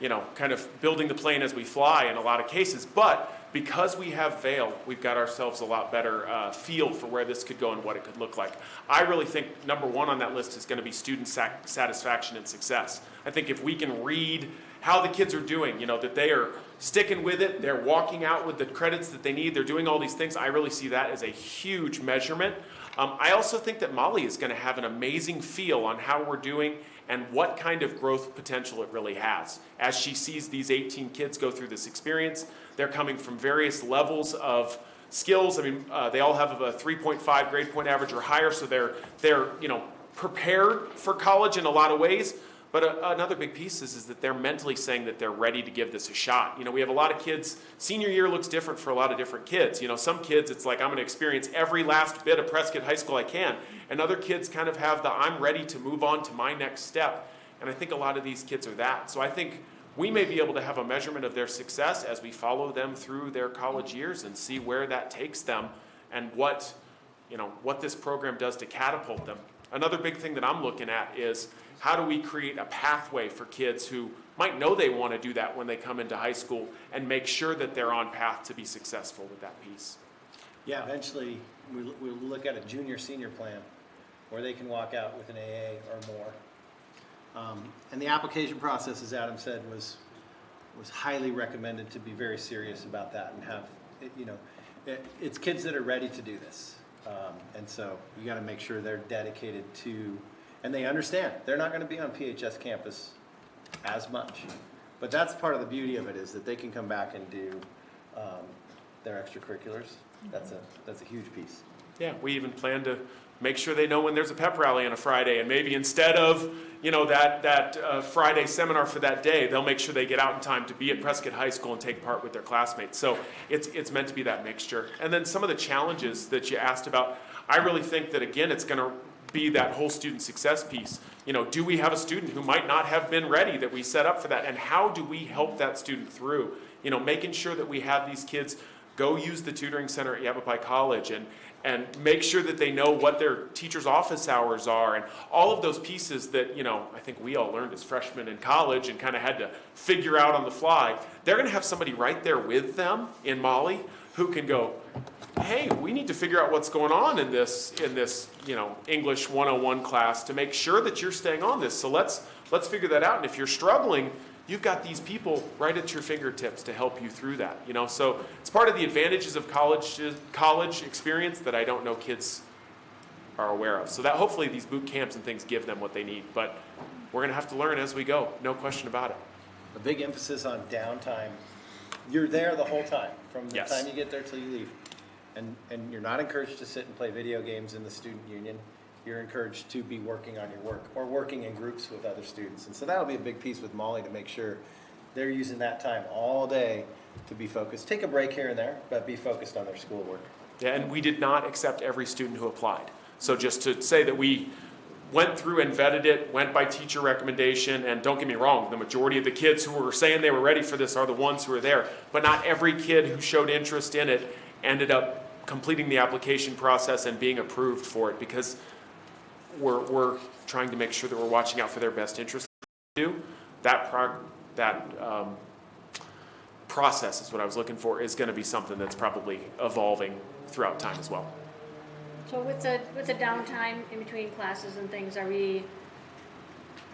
you know, kind of building the plane as we fly in a lot of cases. But because we have Vail, we've got ourselves a lot better feel for where this could go and what it could look like. I really think number 1 on that list is going to be student satisfaction and success. I think if we can read how the kids are doing, you know, that they are sticking with it, they're walking out with the credits that they need, they're doing all these things, I really see that as a huge measurement. I also think that Molly is going to have an amazing feel on how we're doing and what kind of growth potential it really has. As she sees these 18 kids go through this experience, they're coming from various levels of skills. I mean, they all have a 3.5 grade point average or higher, so they're you know, prepared for college in a lot of ways. But another big piece is that they're mentally saying that they're ready to give this a shot. You know, we have a lot of kids, senior year looks different for a lot of different kids. You know, some kids, it's like, I'm going to experience every last bit of Prescott High School I can. And other kids kind of have the, I'm ready to move on to my next step. And I think a lot of these kids are that. So I think we may be able to have a measurement of their success as we follow them through their college years and see where that takes them and what, you know, what this program does to catapult them. Another big thing that I'm looking at is how do we create a pathway for kids who might know they want to do that when they come into high school and make sure that they're on path to be successful with that piece. Yeah, eventually we'll look at a junior-senior plan where they can walk out with an AA or more. And the application process, as Adam said, was highly recommended to be very serious about that and have, you know, it's kids that are ready to do this. And so you got to make sure they're dedicated to, and they understand they're not going to be on PHS campus as much. But that's part of the beauty of it, is that they can come back and do their extracurriculars. That's a huge piece. Yeah, we even plan to make sure they know when there's a pep rally on a Friday, and maybe instead of, you know, that Friday seminar for that day, they'll make sure they get out in time to be at Prescott High School and take part with their classmates. So it's meant to be that mixture. And then some of the challenges that you asked about, I really think that, again, it's going to be that whole student success piece. You know, do we have a student who might not have been ready that we set up for that, and how do we help that student through? You know, making sure that we have these kids go use the tutoring center at Yavapai College and make sure that they know what their teacher's office hours are, and all of those pieces that, you know, I think we all learned as freshmen in college and kind of had to figure out on the fly. They're going to have somebody right there with them in Molly who can go, hey, we need to figure out what's going on in this, you know, English 101 class to make sure that you're staying on this. So let's figure that out. And if you're struggling, you've got these people right at your fingertips to help you through that, you know? So it's part of the advantages of college experience that I don't know kids are aware of. So that hopefully these boot camps and things give them what they need. But we're gonna have to learn as we go, no question about it. A big emphasis on downtime. You're there the whole time, from the Yes. time you get there till you leave. And you're not encouraged to sit and play video games in the student union. You're encouraged to be working on your work or working in groups with other students. And so that'll be a big piece with Molly to make sure they're using that time all day to be focused. Take a break here and there, but be focused on their schoolwork. Yeah, and we did not accept every student who applied. So just to say that we went through and vetted it, went by teacher recommendation, and don't get me wrong, the majority of the kids who were saying they were ready for this are the ones who are there. But not every kid who showed interest in it ended up completing the application process and being approved for it, because we're trying to make sure that we're watching out for their best interest. That process is what I was looking for, is going to be something that's probably evolving throughout time as well. So with the downtime in between classes and things, are we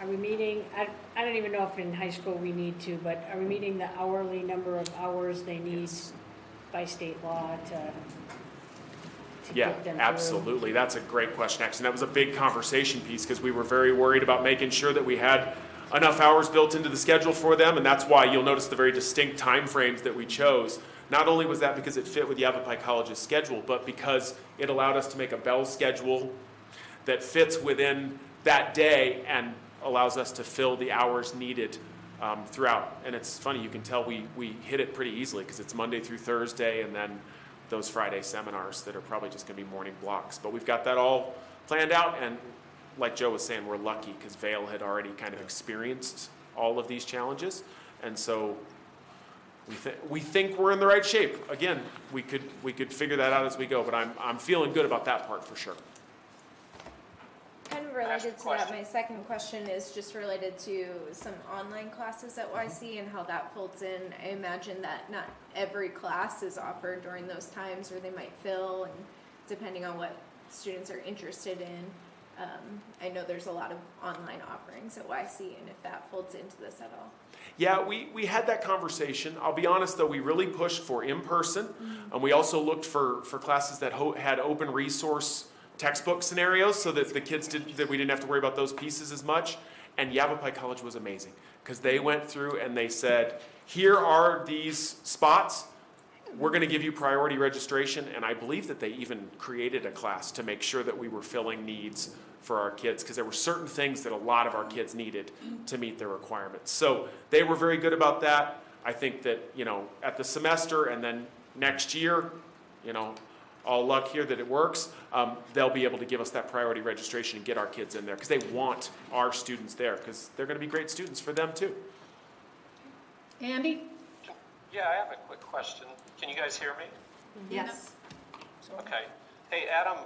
meeting, I don't even know if in high school we need to, but are we meeting the hourly number of hours they need by state law to Yeah, get them through? absolutely. That's a great question, actually. That was a big conversation piece because we were very worried about making sure that we had enough hours built into the schedule for them, and that's why you'll notice the very distinct time frames that we chose. Not only was that because it fit with Yavapai College's schedule, but because it allowed us to make a bell schedule that fits within that day and allows us to fill the hours needed throughout. And it's funny, you can tell we hit it pretty easily because it's Monday through Thursday and then those Friday seminars that are probably just going to be morning blocks. But we've got that all planned out, and like Joe was saying, we're lucky because Vail had already kind of experienced all of these challenges, and so we think we're in the right shape. Again, we could figure that out as we go, but I'm feeling good about that part for sure. Kind of related to that, my second question is just related to some online classes at YC and how that folds in. I imagine that not every class is offered during those times, or they might fill, and depending on what students are interested in. I know there's a lot of online offerings at YC, and if that folds into this at all. Yeah, we had that conversation. I'll be honest though, we really pushed for in-person, and we also looked for classes that had open resource textbook scenarios so that the kids that we didn't have to worry about those pieces as much. And Yavapai College was amazing because they went through and they said, here are these spots. We're going to give you priority registration. And I believe that they even created a class to make sure that we were filling needs for our kids, because there were certain things that a lot of our kids needed to meet their requirements. So they were very good about that. I think that, at the semester and then next year, all luck here that it works, they'll be able to give us that priority registration and get our kids in there because they want our students there because they're going to be great students for them too. Andy? Yeah, I have a quick question. Can you guys hear me? Yes. Okay. Hey, Adam,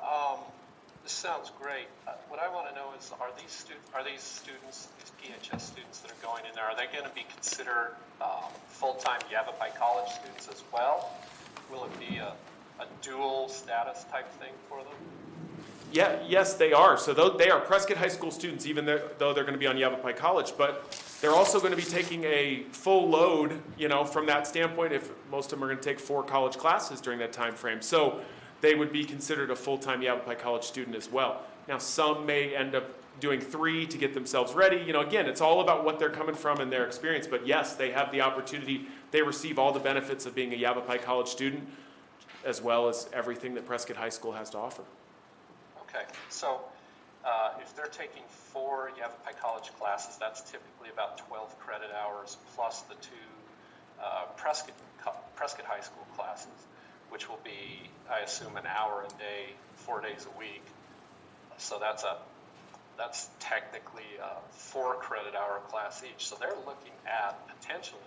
this sounds great. What I want to know is, are these students, these PHS students that are going in there, are they going to be considered full-time Yavapai College students as well? Will it be a dual status type thing for them? Yeah, yes, they are. So they are Prescott High School students, even though they're going to be on Yavapai College, but they're also going to be taking a full load, from that standpoint, if most of them are going to take 4 college classes during that time frame. So they would be considered a full-time Yavapai College student as well. Now, some may end up doing 3 to get themselves ready. Again, it's all about what they're coming from and their experience, but yes, they have the opportunity. They receive all the benefits of being a Yavapai College student, as well as everything that Prescott High School has to offer. Okay, so if they're taking 4 Yavapai College classes, that's typically about 12 credit hours plus the 2 Prescott High School classes, which will be, I assume, an hour a day, 4 days a week. So that's technically a 4 credit hour class each. So they're looking at potentially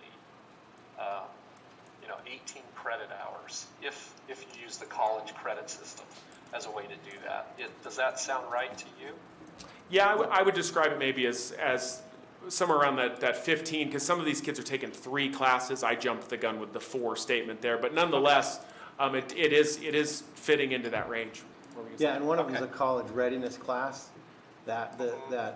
18 credit hours if you use the college credit system as a way to do that. Does that sound right to you? Yeah, I would describe it maybe as somewhere around that 15, because some of these kids are taking 3 classes. I jumped the gun with the 4 statement there, but nonetheless, it is fitting into that range. Yeah, and one of them is a college readiness class that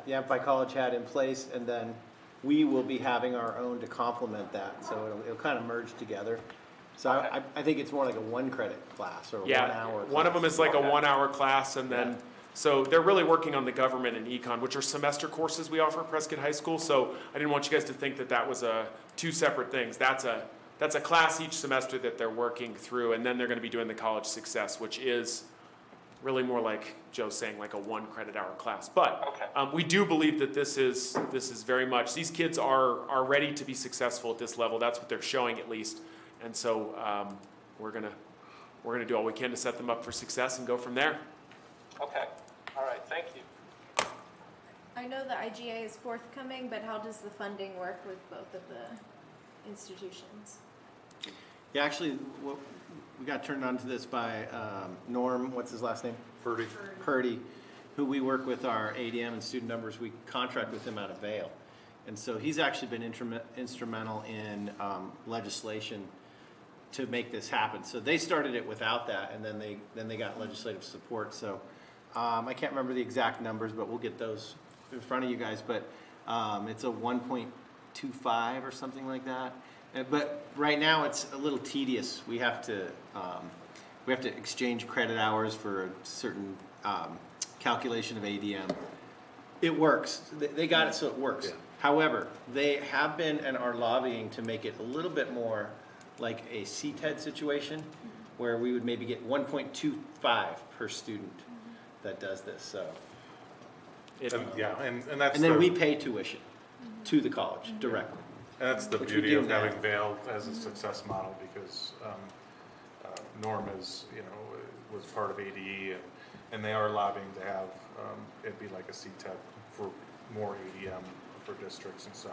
Yavapai College had in place, and then we will be having our own to complement that, so it'll kind of merge together. So I think it's more like a 1 credit class or a 1 hour class. One of them is like a 1 hour class, and then, so they're really working on the government and econ, which are semester courses we offer at Prescott High School. So I didn't want you guys to think that that was two separate things. That's a class each semester that they're working through, and then they're going to be doing the college success, which is really more like Joe's saying, like a 1 credit hour class. But we do believe that this is very much, these kids are ready to be successful at this level. That's what they're showing, at least. And so we're gonna do all we can to set them up for success and go from there. Okay, all right, thank you. I know the IGA is forthcoming, but how does the funding work with both of the institutions? Yeah, actually, we got turned on to this by Norm, what's his last name? Purdy, who we work with our ADM and student numbers. We contract with him out of Vail. And so he's actually been instrumental in legislation to make this happen. So they started it without that, and then they got legislative support. So I can't remember the exact numbers, but we'll get those in front of you guys. But it's a 1.25 or something like that. But right now it's a little tedious. We have to exchange credit hours for a certain calculation of ADM. It works. They got it so it works. Yeah. However, they have been and are lobbying to make it a little bit more like a CTED situation, where we would maybe get 1.25 per student that does this. So, and then we pay tuition to the college directly. That's the beauty of having Vail as a success model, because Norm is, was part of ADE, and they are lobbying to have it be like a CTED for more ADM for districts, and so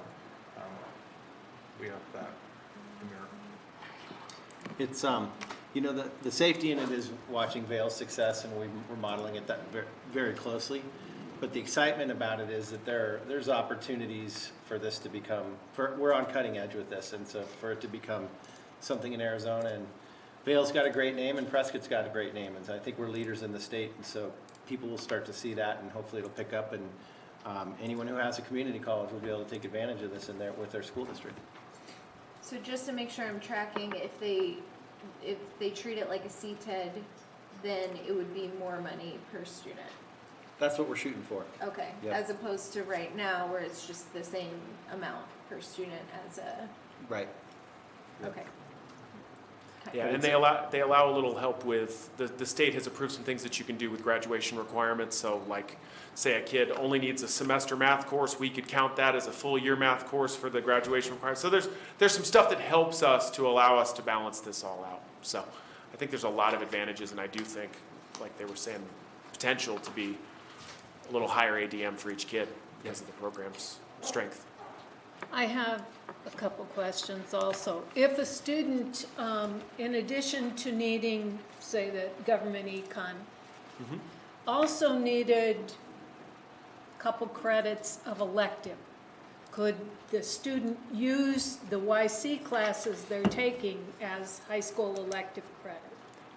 we have that in there. It's the safety in it is watching Vail's success, and we're modeling it that very, very closely. But the excitement about it is that there's opportunities for this to become, we're on cutting edge with this, and so for it to become something in Arizona. And Vail's got a great name, and Prescott's got a great name, and so I think we're leaders in the state, and so people will start to see that, and hopefully it'll pick up, and anyone who has a community college will be able to take advantage of this with their school district. So just to make sure I'm tracking, if they treat it like a CTED, then it would be more money per student. That's what we're shooting for. Okay, yep. As opposed to right now where it's just the same amount per student as a. Right. Okay. Yeah, and they allow a little help with, the state has approved some things that you can do with graduation requirements. So like, say a kid only needs a semester math course, we could count that as a full year math course for the graduation requirements. So there's some stuff that helps us to allow us to balance this all out. So I think there's a lot of advantages, and I do think, like they were saying, potential to be a little higher ADM for each kid because of the program's strength. I have a couple questions also. If a student, in addition to needing, say, the government econ, also needed a couple credits of elective, could the student use the YC classes they're taking as high school elective credit?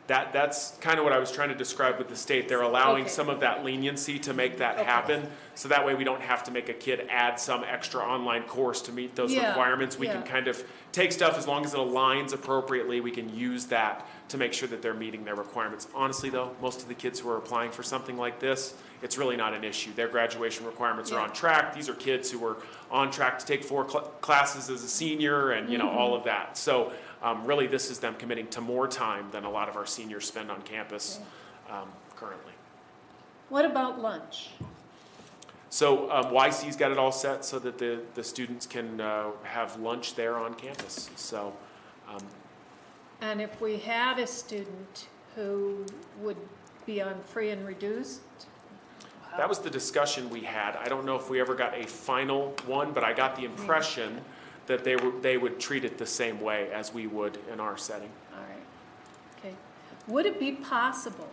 That's kind of what I was trying to describe with the state. They're allowing some of that leniency to make that happen. So that way we don't have to make a kid add some extra online course to meet those requirements. We can kind of take stuff, as long as it aligns appropriately, we can use that to make sure that they're meeting their requirements. Honestly though, most of the kids who are applying for something like this, it's really not an issue. Their graduation requirements are on track. These are kids who are on track to take 4 classes as a senior, and all of that. So really this is them committing to more time than a lot of our seniors spend on campus currently. What about lunch? So YC's got it all set so that the students can have lunch there on campus. So, and if we had a student who would be on free and reduced? That was the discussion we had. I don't know if we ever got a final one, but I got the impression that they would treat it the same way as we would in our setting. All right. Okay. Would it be possible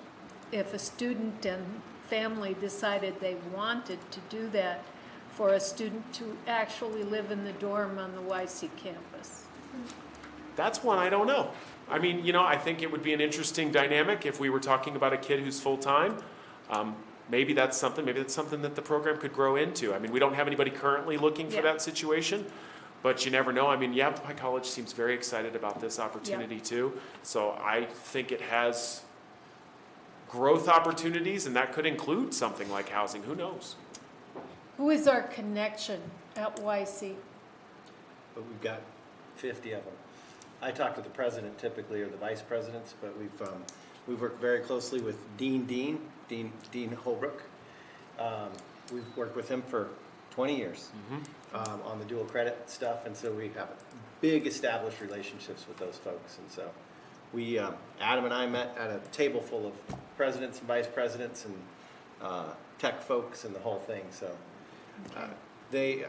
if a student and family decided they wanted to do that for a student to actually live in the dorm on the YC campus? That's one I don't know. I mean, I think it would be an interesting dynamic if we were talking about a kid who's full-time. maybe that's something that the program could grow into. I mean, we don't have anybody currently looking for Yeah. that situation, but you never know. I mean, Yavapai College seems very excited about this opportunity too. So I think it has growth opportunities, and that could include something like housing. Who knows? Who is our connection at YC? But we've got 50 of them. I talk to the president typically, or the vice presidents, but we've worked very closely with Dean Holbrook. We've worked with him for 20 years on the dual credit stuff, and so we have big established relationships with those folks. And so we, Adam and I met at a table full of presidents and vice presidents and tech folks and the whole thing. So they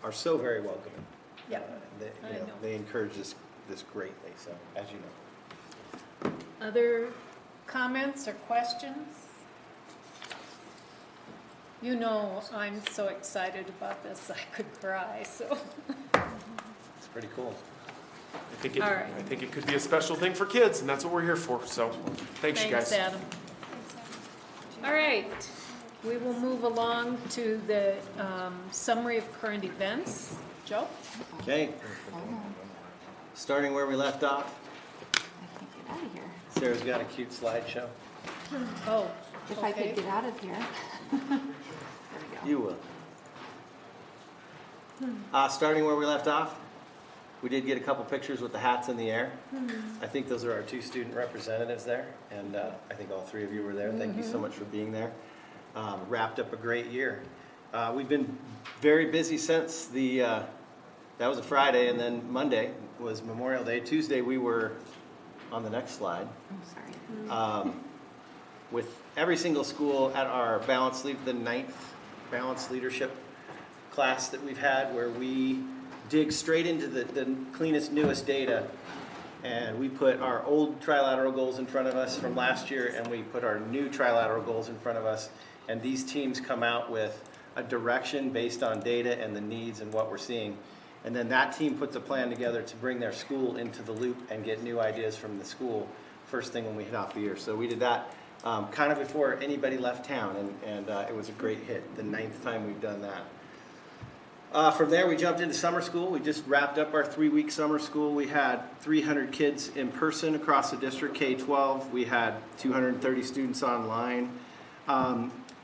are so very welcoming. Yeah, They encourage this greatly. So as you know. Other comments or questions? You know, I'm so excited about this, I could cry, so. It's pretty cool. I think All right. I think it could be a special thing for kids, and that's what we're here for. So thanks you guys. Thanks, Adam. All right, we will move along to the summary of current events. Joe? Okay. Starting where we left off. I can't get out of here. Sarah's got a cute slideshow. Oh, If I could get out of here. There we go. You will. Starting where we left off, we did get a couple pictures with the hats in the air. I think those are our 2 student representatives there, and I think all 3 of you were there. Thank you so much for being there. Wrapped up a great year. We've been very busy since that was a Friday, and then Monday was Memorial Day. Tuesday we were on the next slide. Oh, sorry. With every single school at our the 9th Balanced Leadership class that we've had, where we dig straight into the cleanest, newest data, and we put our old trilateral goals in front of us from last year, and we put our new trilateral goals in front of us, and these teams come out with a direction based on data and the needs and what we're seeing. And then that team puts a plan together to bring their school into the loop and get new ideas from the school first thing when we hit off the year. So we did that kind of before anybody left town, and it was a great hit, the 9th time we've done that. From there, we jumped into summer school. We just wrapped up our 3-week summer school. We had 300 kids in person across the district, K-12. We had 230 students online.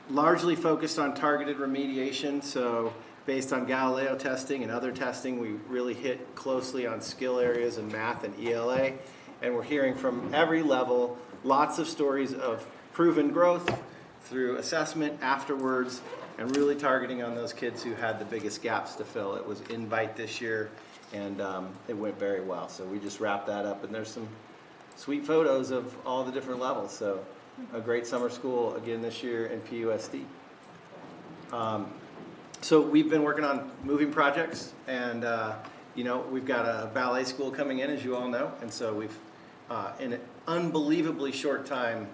Largely focused on targeted remediation, so based on Galileo testing and other testing, we really hit closely on skill areas in math and ELA, and we're hearing from every level lots of stories of proven growth through assessment afterwards, and really targeting on those kids who had the biggest gaps to fill. It was Invite this year, and it went very well. So we just wrapped that up, and there's some sweet photos of all the different levels. So a great summer school again this year in PUSD. So we've been working on moving projects, and we've got a ballet school coming in, as you all know, and so we've in an unbelievably short time,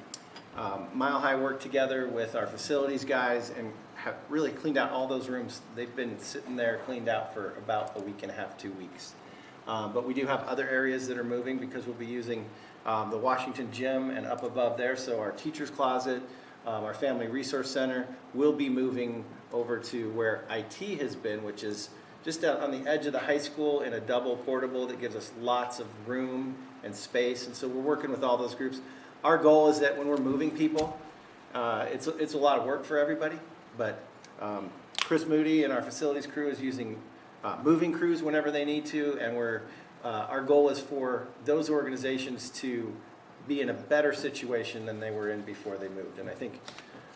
Mile High worked together with our facilities guys and have really cleaned out all those rooms. They've been sitting there cleaned out for about a week and a half, 2 weeks. But we do have other areas that are moving because we'll be using the Washington gym and up above there. So our teacher's closet, our family resource center will be moving over to where IT has been, which is just out on the edge of the high school in a double portable that gives us lots of room and space. And so we're working with all those groups. Our goal is that when we're moving people, it's a lot of work for everybody, but Chris Moody and our facilities crew is using moving crews whenever they need to, and our goal is for those organizations to be in a better situation than they were in before they moved. And I think,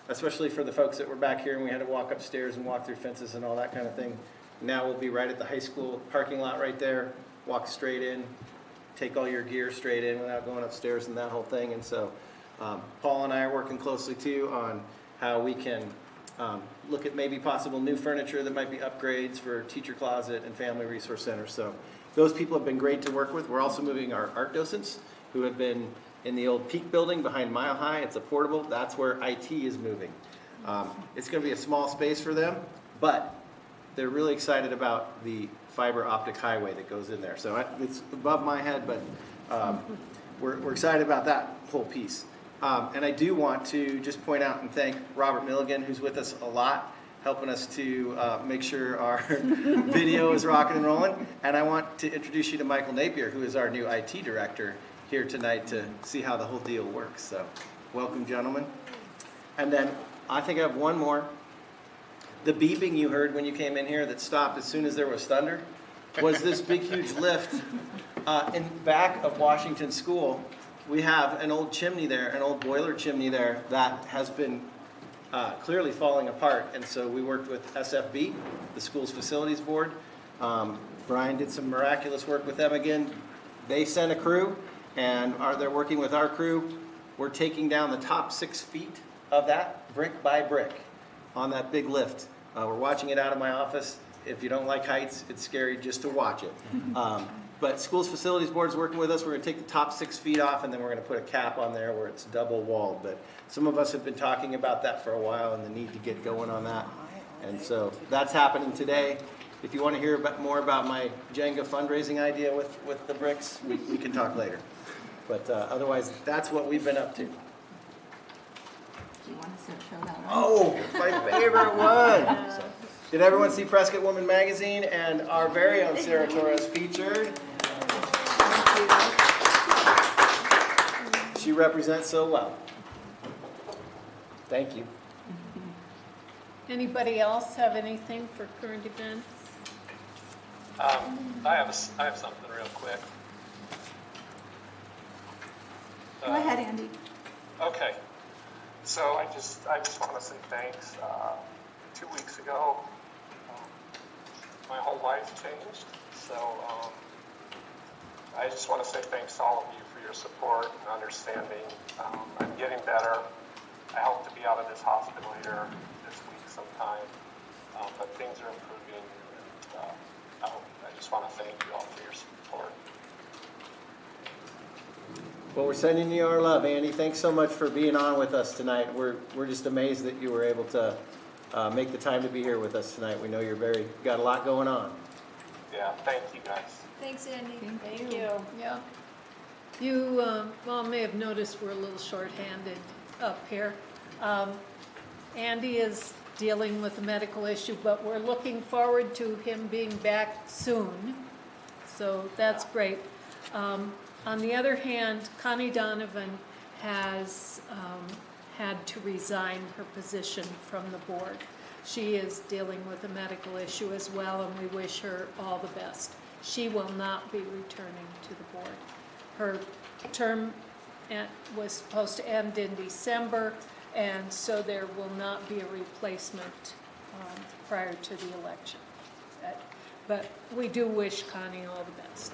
especially for the folks that were back here and we had to walk upstairs and walk through fences and all that kind of thing, now we'll be right at the high school parking lot right there, walk straight in, take all your gear straight in without going upstairs and that whole thing. And so Paul and I are working closely too on how we can look at maybe possible new furniture that might be upgrades for teacher closet and family resource center. So those people have been great to work with. We're also moving our art docents who have been in the old Peak building behind Mile High. It's a portable. That's where IT is moving. It's going to be a small space for them, but they're really excited about the fiber optic highway that goes in there. So it's above my head, but we're excited about that whole piece. And I do want to just point out and thank Robert Milligan, who's with us a lot, helping us to make sure our video is rocking and rolling. And I want to introduce you to Michael Napier, who is our new IT director, here tonight to see how the whole deal works. So welcome, gentlemen. And then I think I have one more. The beeping you heard when you came in here that stopped as soon as there was thunder was this big, huge lift in back of Washington School. We have an old chimney there, an old boiler chimney there that has been clearly falling apart. And so we worked with SFB, the school's facilities board. Brian did some miraculous work with them again. They sent a crew, and they're working with our crew. We're taking down the top 6 feet of that brick by brick on that big lift. We're watching it out of my office. If you don't like heights, it's scary just to watch it. But schools facilities board is working with us. We're going to take the top 6 feet off, and then we're going to put a cap on there where it's double walled. But some of us have been talking about that for a while and the need to get going on that. And so that's happening today. If you want to hear more about my Jenga fundraising idea with the bricks, we can talk later. But otherwise, that's what we've been up to. Do you want us to show that one? Oh, my favorite one. So, did everyone see Prescott Woman Magazine? And our very own Sarah Torres featured. She represents so well. Thank you. Anybody else have anything for current events? I have something real quick. Go ahead, Andy. Okay. So I just want to say thanks. 2 weeks ago, my whole life changed. So I just want to say thanks to all of you for your support and understanding. I'm getting better. I hope to be out of this hospital here this week sometime. But things are improving. And I just want to thank you all for your support. Well, we're sending you our love, Andy. Thanks so much for being on with us tonight. We're just amazed that you were able to make the time to be here with us tonight. We know you're got a lot going on. Yeah, thank you guys. Thank Andy. Thank you. Yeah. You may have noticed we're a little short-handed up here. Andy is dealing with a medical issue, but we're looking forward to him being back soon. So that's great. On the other hand, Connie Donovan has had to resign her position from the board. She is dealing with a medical issue as well, and we wish her all the best. She will not be returning to the board. Her term was supposed to end in December, and so there will not be a replacement prior to the election. But we do wish Connie all the best.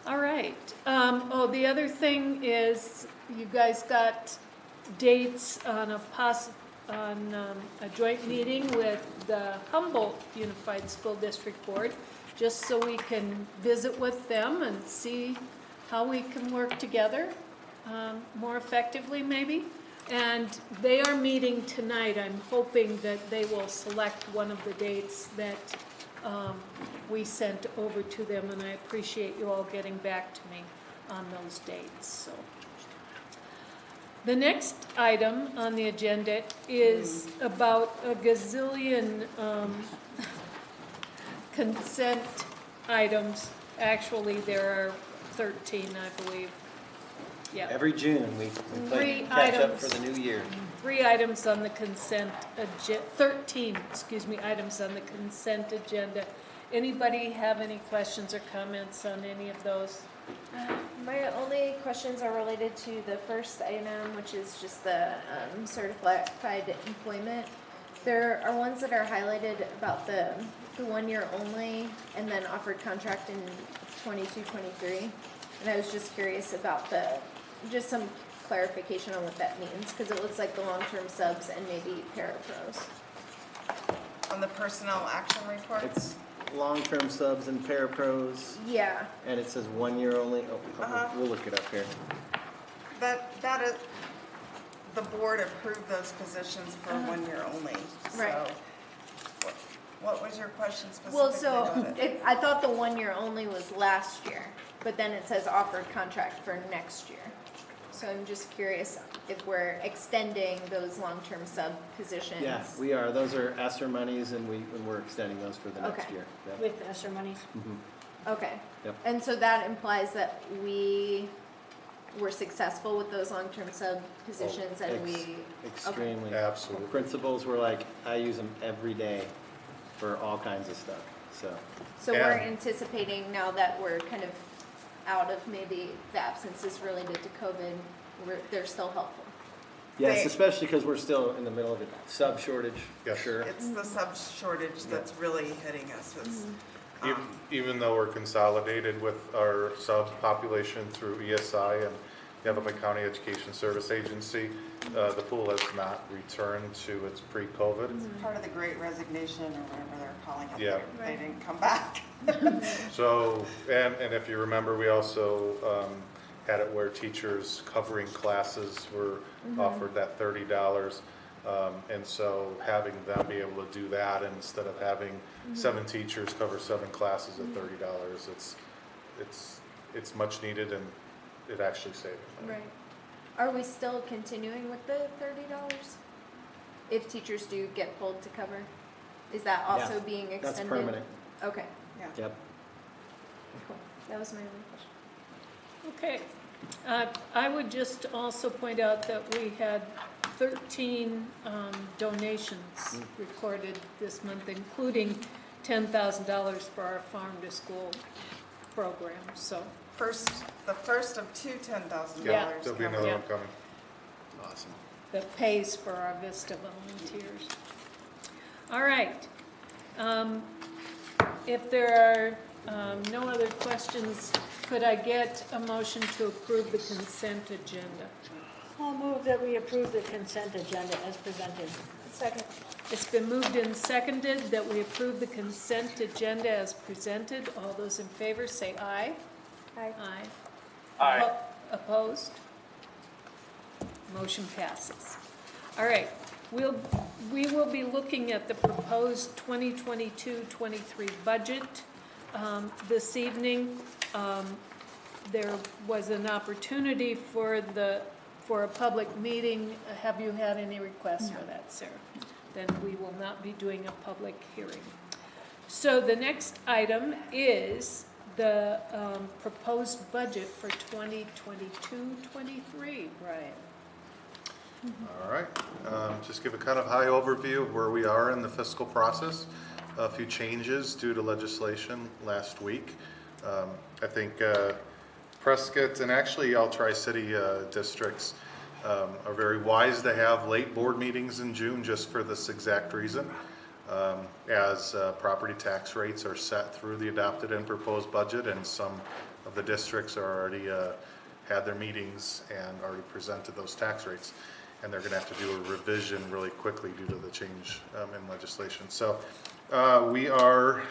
All right. The other thing is you guys got dates on a joint meeting with the Humboldt Unified School District Board, just so we can visit with them and see how we can work together more effectively maybe. And they are meeting tonight. I'm hoping that they will select one of the dates that we sent over to them, and I appreciate you all getting back to me on those dates. So, the next item on the agenda is about a gazillion consent items. Actually, there are 13, I believe. Yeah. Every June, we play catch up for the new year. 3 items on the consent agenda, 13, items on the consent agenda. Anybody have any questions or comments on any of those? My only questions are related to the first item, which is just the certified employment. There are ones that are highlighted about the 1 year only and then offered contract in 22-23. And I was just curious about just some clarification on what that means, because it looks like the long-term subs and maybe parapros. On the personnel action report? It's long-term subs and parapros. Yeah. And it says 1 year only. We'll look it up here. That is, the board approved those positions for 1 year only. Right. So, what was your question specifically? Well, so about it? I thought the 1 year only was last year. but then it says offered contract for next year. So I'm just curious if we're extending those long-term sub positions. Yeah, we are. Those are ESSER monies, and we're extending those for the next Okay. year. Yep. With ESSER monies? Okay. Yep. And so that implies that we were successful with those long-term sub positions and we. Extremely. Absolutely. Principals were like, I use them every day for all kinds of stuff, so. So we're anticipating now that we're kind of out of maybe the absences related to COVID, they're still helpful. Yes, especially because we're still in the middle of a sub shortage, for sure. It's the sub shortage that's really hitting us. Even though we're consolidated with our sub population through ESI and Yavapai County Education Service Agency, the pool has not returned to its pre-COVID. It's part of the Great Resignation or whatever they're calling it. Yeah. They didn't come back. So, and if you remember, we also had it where teachers covering classes were offered that $30. And so having them be able to do that instead of having 7 teachers cover 7 classes at $30, it's much needed and it actually saves money. Right. Are we still continuing with the $30? If teachers do get pulled to cover? Is that also being extended? That's permanent. Okay. Yeah. Yep. Cool. That was my only question. Okay. I would just also point out that we had 13 donations recorded this month, including $10,000 for our farm to school program, so. The first of 2 $10,000. Yeah. There'll be another one coming. Awesome. That pays for our VISTA volunteers. All right. If there are no other questions, could I get a motion to approve the consent agenda? I'll move that we approve the consent agenda as presented. Second. It's been moved and seconded that we approve the consent agenda as presented. All those in favor say aye. Aye. Aye. Aye. Opposed? Motion passes. All right, we will be looking at the proposed 2022-23 budget this evening. There was an opportunity for a public meeting. Have you had any requests for that, Sarah? Then we will not be doing a public hearing. So the next item is the proposed budget for 2022-23, Brian. All right, just give a kind of high overview of where we are in the fiscal process. A few changes due to legislation last week. I think Prescott and actually all Tri-City districts are very wise to have late board meetings in June just for this exact reason. As property tax rates are set through the adopted and proposed budget, and some of the districts are already had their meetings and already presented those tax rates. And they're going to have to do a revision really quickly due to the change in legislation. So we are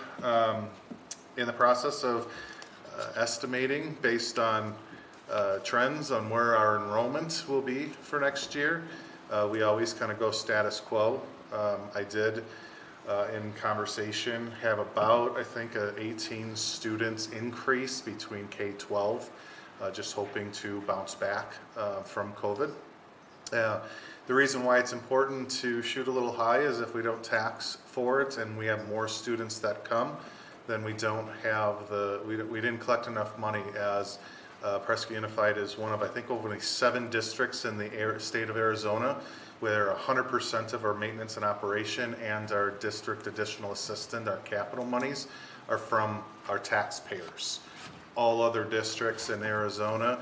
in the process of estimating based on trends on where our enrollment will be for next year. We always kind of go status quo. I did in conversation have about, I think, 18 students increase between K-12, just hoping to bounce back from COVID. The reason why it's important to shoot a little high is if we don't tax for it and we have more students that come, then we don't have we didn't collect enough money, as Prescott Unified is one of, I think, only 7 districts in the state of Arizona where 100% of our maintenance and operation and our district additional assistant, our capital monies, are from our taxpayers. All other districts in Arizona,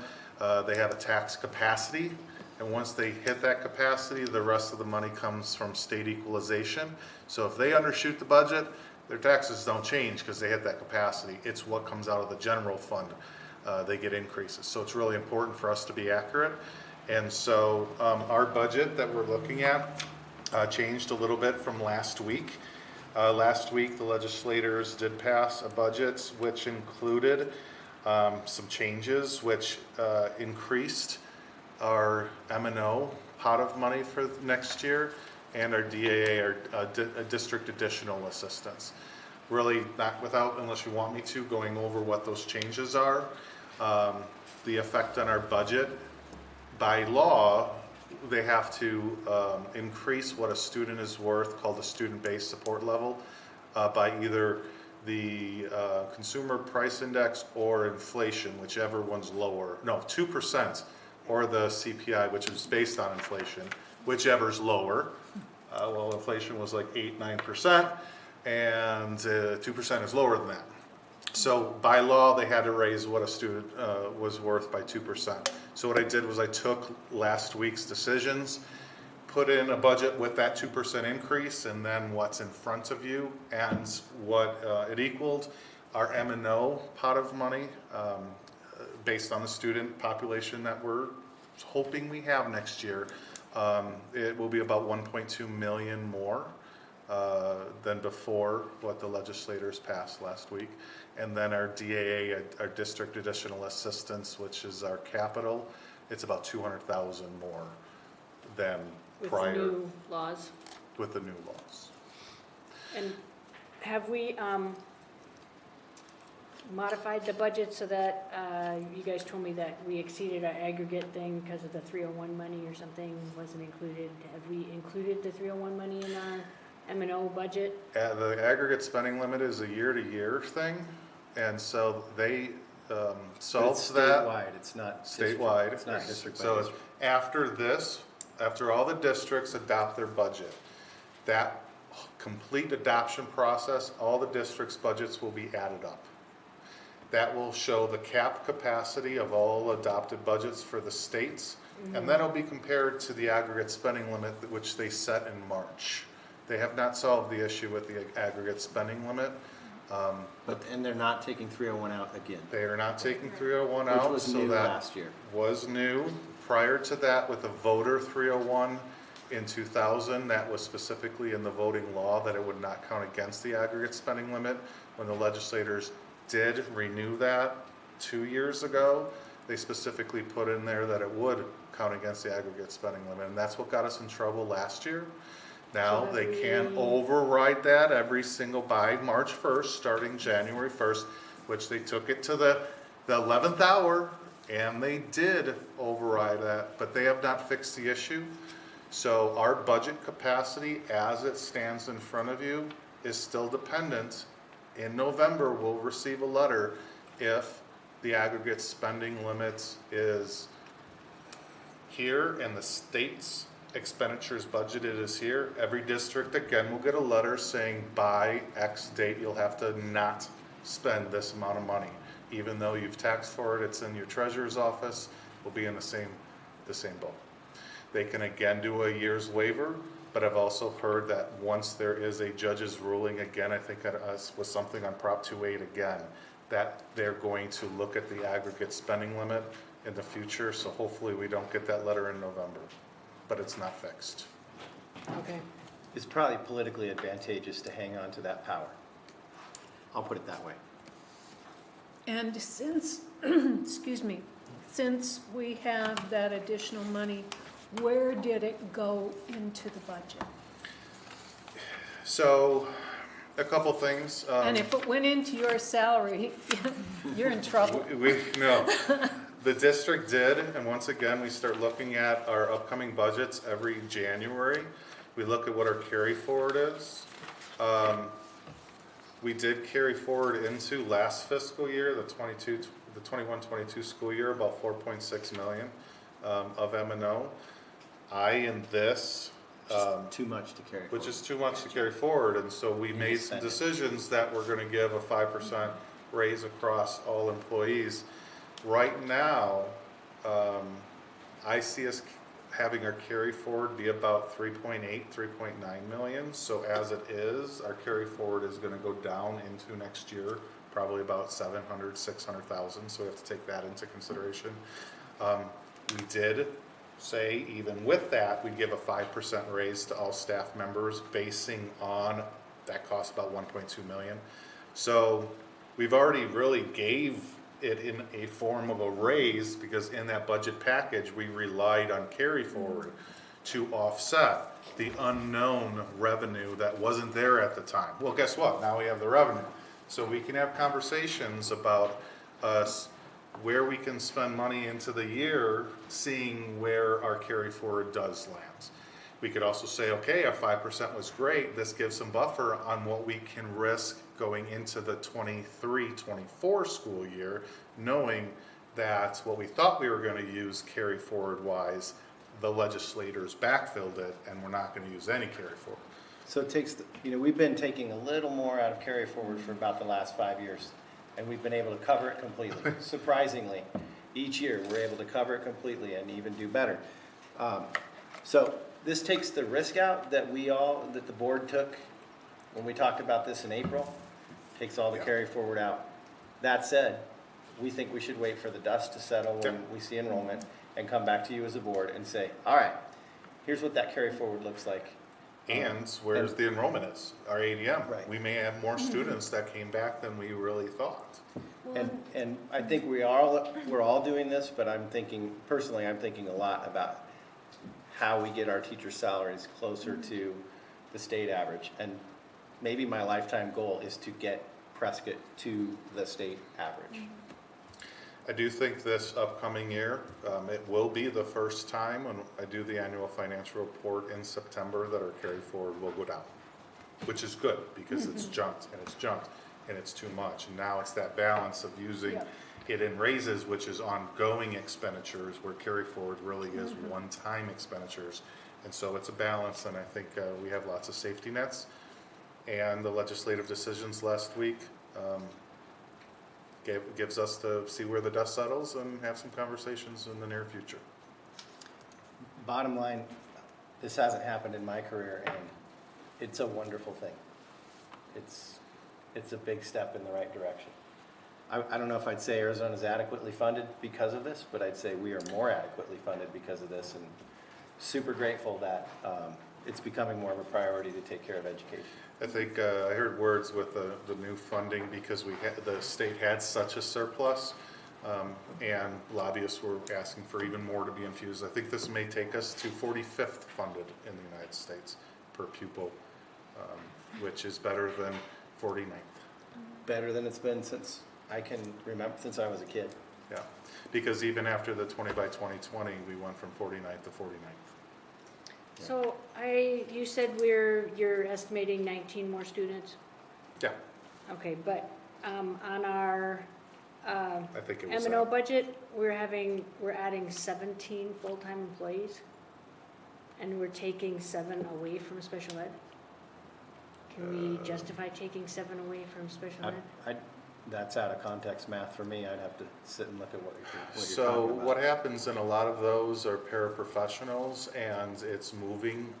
they have a tax capacity. And once they hit that capacity, the rest of the money comes from state equalization. So if they undershoot the budget, their taxes don't change because they hit that capacity. It's what comes out of the general fund. They get increases. So it's really important for us to be accurate. And so our budget that we're looking at changed a little bit from last week. Last week, the legislators did pass a budget which included some changes which increased our M&O pot of money for next year, and our DAA, our district additional assistance. Really not without, unless you want me to, going over what those changes are. the effect on our budget. By law, they have to increase what a student is worth, called the student-based support level, by either the consumer price index or inflation, whichever one's lower. No, 2%, or the CPI, which is based on inflation, whichever's lower. Well, inflation was like 8-9%, and 2% is lower than that. So by law, they had to raise what a student was worth by 2%. So what I did was I took last week's decisions, put in a budget with that 2% increase, and then what's in front of you, and what it equaled. Our M&O pot of money, based on the student population that we're hoping we have next year, it will be about 1.2 million more than before what the legislators passed last week. And then our DAA, our District Additional Assistance, which is our capital, it's about 200,000 more than prior. With the new laws. With the new laws. And have we modified the budget so that, you guys told me that we exceeded our aggregate thing because of the 301 money or something wasn't included. Have we included the 301 money in our M&O budget? The aggregate spending limit is a year-to-year thing, and so they solves that. Statewide, it's not statewide. It's not district by So district. after this, after all the districts adopt their budget, that complete adoption process, all the districts' budgets will be added up. That will show the cap capacity of all adopted budgets for the states, and then it'll be compared to the aggregate spending limit which they set in March. They have not solved the issue with the aggregate spending limit. And they're not taking 301 out again. They are not taking 301 out. Which was new last year. Was new. Prior to that, with the voter 301 in 2000, that was specifically in the voting law that it would not count against the aggregate spending limit. When the legislators did renew that 2 years ago, they specifically put in there that it would count against the aggregate spending limit, and that's what got us in trouble last year. Now, they can override that every single by March 1st, starting January 1st, which they took it to the 11th hour, and they did override that, but they have not fixed the issue. So our budget capacity, as it stands in front of you, is still dependent. In November, we'll receive a letter if the aggregate spending limit is here and the state's expenditures budgeted is here. Every district, again, will get a letter saying by X date, you'll have to not spend this amount of money. Even though you've taxed for it, it's in your treasurer's office, we'll be in the same boat. They can again do a year's waiver, but I've also heard that once there is a judge's ruling again, I think that was something on Prop 28 again, that they're going to look at the aggregate spending limit in the future, so hopefully we don't get that letter in November, but it's not fixed. Okay. It's probably politically advantageous to hang on to that power. I'll put it that way. And since, excuse me, since we have that additional money, where did it go into the budget? So, a couple things. And if it went into your salary, you're in trouble. No. The district did, and once again, we start looking at our upcoming budgets every January. We look at what our carry forward is. We did carry forward into last fiscal year, the 21-22 school year, about 4.6 million of M&O. In this, too much to carry which forward. is too much to carry forward, and so we made some decisions that we're going to give a 5% raise across all employees. Right now, I see us having our carry forward be about 3.8, 3.9 million. So as it is, our carry forward is going to go down into next year, probably about 700, 600,000. So we have to take that into consideration. We did say even with that, we give a 5% raise to all staff members basing on that cost about 1.2 million. So we've already really gave it in a form of a raise because in that budget package, we relied on carry forward to offset the unknown revenue that wasn't there at the time. Well, guess what? Now we have the revenue. So we can have conversations about us where we can spend money into the year, seeing where our carry forward does land. We could also say, okay, our 5% was great. This gives some buffer on what we can risk going into the 23-24 school year, knowing that what we thought we were going to use carry forward wise, the legislators backfilled it, and we're not going to use any carry forward. So it takes, we've been taking a little more out of carry forward for about the last 5 years, and we've been able to cover it completely. Surprisingly, each year we're able to cover it completely and even do better. So this takes the risk out that the board took when we talked about this in April, takes all the carry forward out. That said, we think we should wait for the dust to settle when we see enrollment and come back to you as a board and say, all right, here's what that carry forward looks like. And where's the enrollment is, our ADM. Right. We may have more students that came back than we really thought. And I think we're all doing this, but I'm thinking a lot about how we get our teachers' salaries closer to the state average. And maybe my lifetime goal is to get Prescott to the state average. I do think this upcoming year, it will be the first time when I do the annual financial report in September that our carry forward will go down, which is good because it's jumped and it's too much. And now it's that balance of using it in raises, which is ongoing expenditures, where carry forward really is one-time expenditures. And so it's a balance, and I think we have lots of safety nets. And the legislative decisions last week gives us to see where the dust settles and have some conversations in the near future. Bottom line, this hasn't happened in my career, and it's a wonderful thing. It's a big step in the right direction. I don't know if I'd say Arizona's adequately funded because of this, but I'd say we are more adequately funded because of this, and super grateful that it's becoming more of a priority to take care of education. I think I heard words with the new funding because the state had such a surplus, and lobbyists were asking for even more to be infused. I think this may take us to 45th funded in the United States per pupil, which is better than 49th. Better than it's been since I can remember, since I was a kid. Yeah, because even after the 20 by 2020, we went from 49th to 49th. So you said you're estimating 19 more students? Yeah. Okay, but on our I think it was M&O budget, we're adding 17 full-time employees, and we're taking 7 away from special ed. Can we justify taking 7 away from special ed? That's out of context math for me. I'd have to sit and look at what you're talking about. So what happens in a lot of those are paraprofessionals, and it's moving.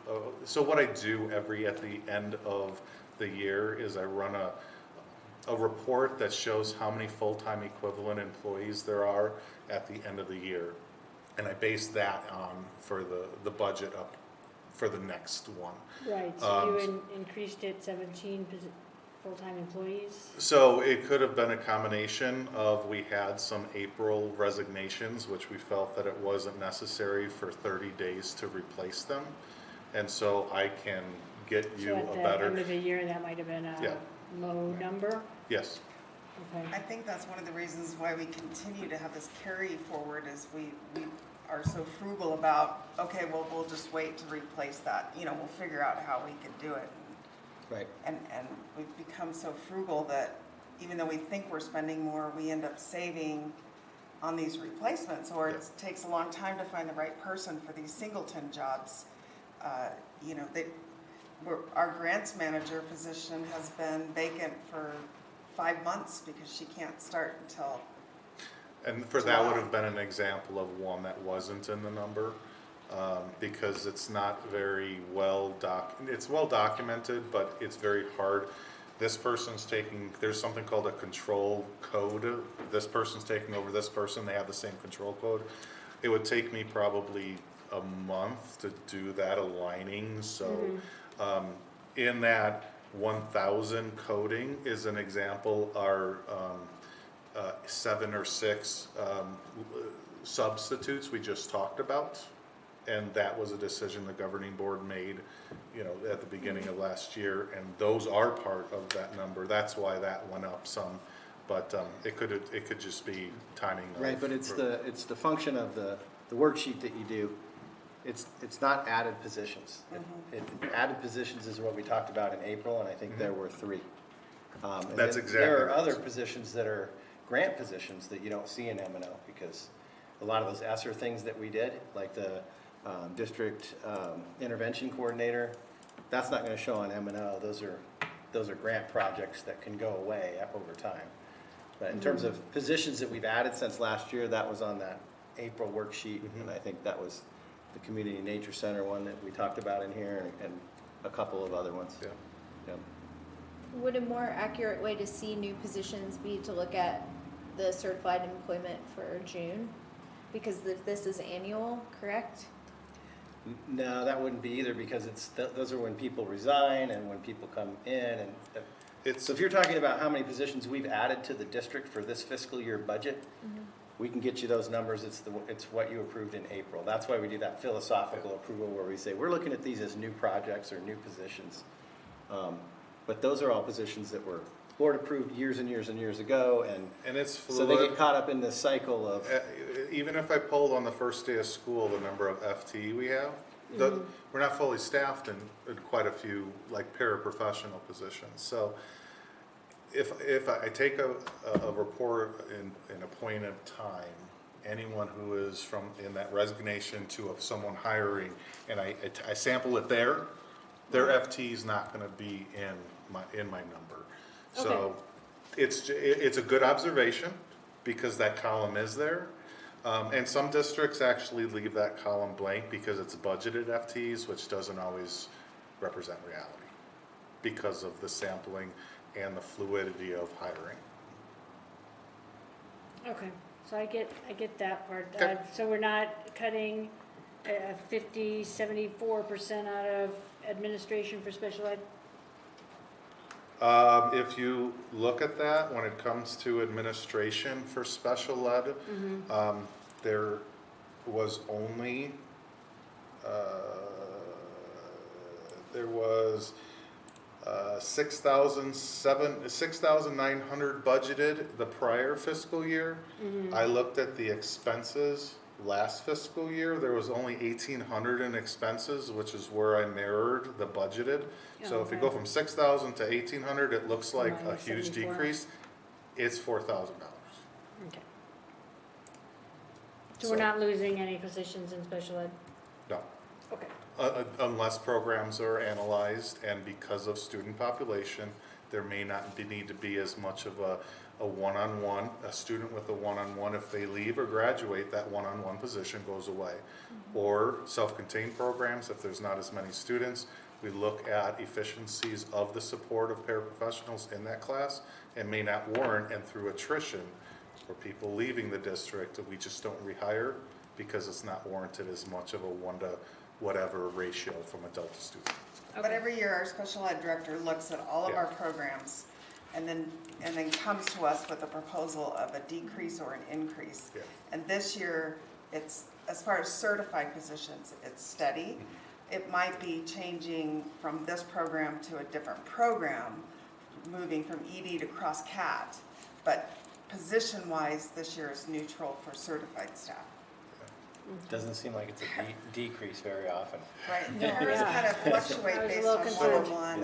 So what I do at the end of the year is I run a report that shows how many full-time equivalent employees there are at the end of the year. And I base that on for the budget up for the next one. Right, so you increased it 17 full-time employees? So it could have been a combination of, we had some April resignations, which we felt that it wasn't necessary for 30 days to replace them. And so I can get you a better. So at the end of the year, that might have been a low number? Yes. Okay. I think that's one of the reasons why we continue to have this carry forward, is we are so frugal about, okay, well, we'll just wait to replace that. We'll figure out how we can do it. Right. And we've become so frugal that even though we think we're spending more, we end up saving on these replacements, or it takes a long time to find the right person for these singleton jobs. Our grants manager position has been vacant for 5 months because she can't start until And for that would have been an example of one that wasn't in the number, because it's not very it's well documented, but it's very hard. This person's there's something called a control code. This person's taking over this person, they have the same control code. It would take me probably a month to do that aligning, so in that 1,000 coding is an example. Our 7 or 6 substitutes we just talked about, and that was a decision the governing board made, at the beginning of last year, and those are part of that number. That's why that went up some But it could just be timing. Right, but it's the function of the worksheet that you do. It's not added positions. Added positions is what we talked about in April, and I think there were 3. And That's then exactly there are right. other positions that are grant positions that you don't see in M&O, because a lot of those ESSER things that we did, like the district intervention coordinator, that's not going to show on M&O. Those are grant projects that can go away over time. But in terms of positions that we've added since last year, that was on that April worksheet, and I think that was the Community Nature Center one that we talked about in here, and a couple of other ones. Yeah. Yeah. Would a more accurate way to see new positions be to look at the certified employment for June? Because if this is annual, correct? No, that wouldn't be either, because those are when people resign and when people come in, and so if you're talking about how many positions we've added to the district for this fiscal year budget, we can get you those numbers. It's what you approved in April. That's why we do that philosophical approval where we say we're looking at these as new projects or new positions. But those are all positions that were board approved years and years and years ago, and it's fluid. So they get caught up in this cycle of even if I polled on the first day of school the number of FTE we have, we're not fully staffed in quite a few like paraprofessional positions. So if I take a report in a point of time, anyone who is in that resignation to someone hiring, and I sample it there, their FTE is not going to be in my number. So it's a good observation because that column is there. And some districts actually leave that column blank because it's budgeted FTEs, which doesn't always represent reality because of the sampling and the fluidity of hiring. Okay, so I get that part. Okay. So we're not cutting 74% out of administration for special ed? If you look at that, when it comes to administration for special ed, there was only, there was 6,900 budgeted the prior fiscal year. I looked at the expenses last fiscal year. There was only 1,800 in expenses, which is where I mirrored the budgeted. So if you go from 6,000 to 1,800, it looks like a huge decrease. It's $4,000. Okay. So we're not losing any positions in special ed? No. Okay. Unless programs are analyzed, and because of student population, there may not need to be as much of a one-on-one, a student with a one-on-one. If they leave or graduate, that one-on-one position goes away. Or self-contained programs, if there's not as many students, we look at efficiencies of the support of paraprofessionals in that class and may not warrant, and through attrition or people leaving the district, we just don't rehire because it's not warranted as much of a one to whatever ratio from adult to student. But every year our special ed director looks at all of our programs and then comes to us with a proposal of a decrease or an increase. And this year, it's, as far as certified positions, it's steady. It might be changing from this program to a different program, moving from ED to cross-cat, but position-wise, this year is neutral for certified staff. Doesn't seem like it's a decrease very often. Right, numbers kind of fluctuate based on one-on-one.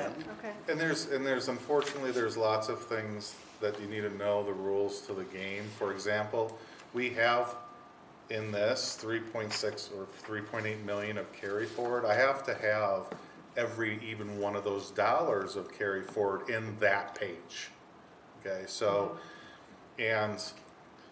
And there's unfortunately, there's lots of things that you need to know the rules to the game. For example, we have in this 3.6 or 3.8 million of carry forward. I have to have even one of those dollars of carry forward in that page. Okay, so, and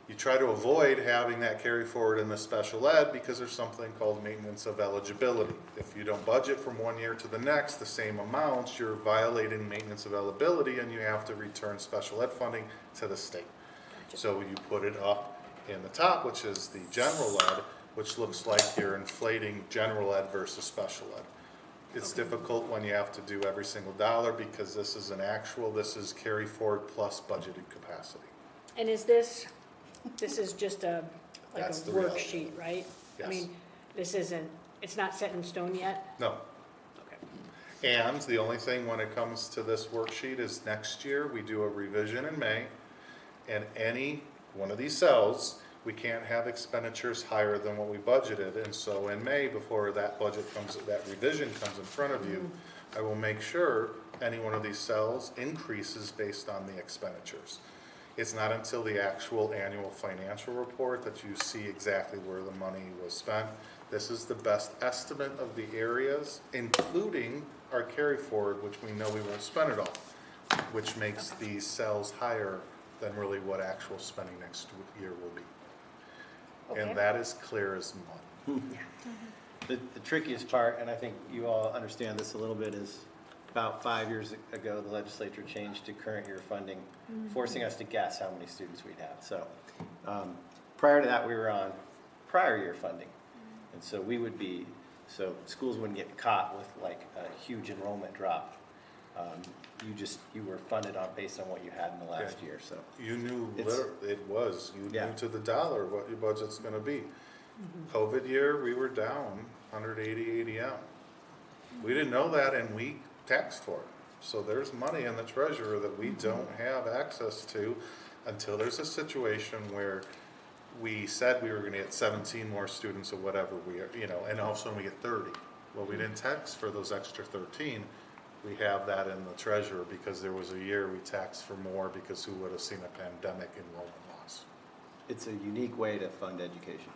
you try to avoid having that carry forward in the special ed because there's something called maintenance of eligibility. If you don't budget from one year to the next the same amounts, you're violating maintenance of eligibility and you have to return special ed funding to the state. So you put it up in the top, which is the general ed, which looks like you're inflating general ed versus special ed. It's difficult when you have to do every single dollar because this is an actual, this is carry forward plus budgeted capacity. And is this is just a worksheet, right? Yes. I mean, this isn't, it's not set in stone yet? No. Okay. And the only thing when it comes to this worksheet is next year we do a revision in May, And any one of these cells, we can't have expenditures higher than what we budgeted. And so in May, before that budget comes, that revision comes in front of you, I will make sure any one of these cells increases based on the expenditures. It's not until the actual annual financial report that you see exactly where the money was spent. This is the best estimate of the areas, including our carry forward, which we know we won't spend it all, which makes these cells higher than really what actual spending next year will be. Okay. And that is clear as mud. The trickiest part, and I think you all understand this a little bit, is about 5 years ago, the legislature changed to current year funding, forcing us to guess how many students we'd have. So prior to that, we were on prior year funding. And so we would be, so schools wouldn't get caught with like a huge enrollment drop. You were funded on based on what you had in the last year, so. You knew, you knew to the dollar what your budget's gonna be. COVID year, we were down 180 ADM. We didn't know that and we taxed for it. So there's money in the treasurer that we don't have access to until there's a situation where we said we were gonna get 17 more students or whatever we are, and all of a sudden we get 30. Well, we didn't tax for those extra 13. We have that in the treasurer because there was a year we taxed for more because who would have seen a pandemic enrollment loss? It's a unique way to fund education.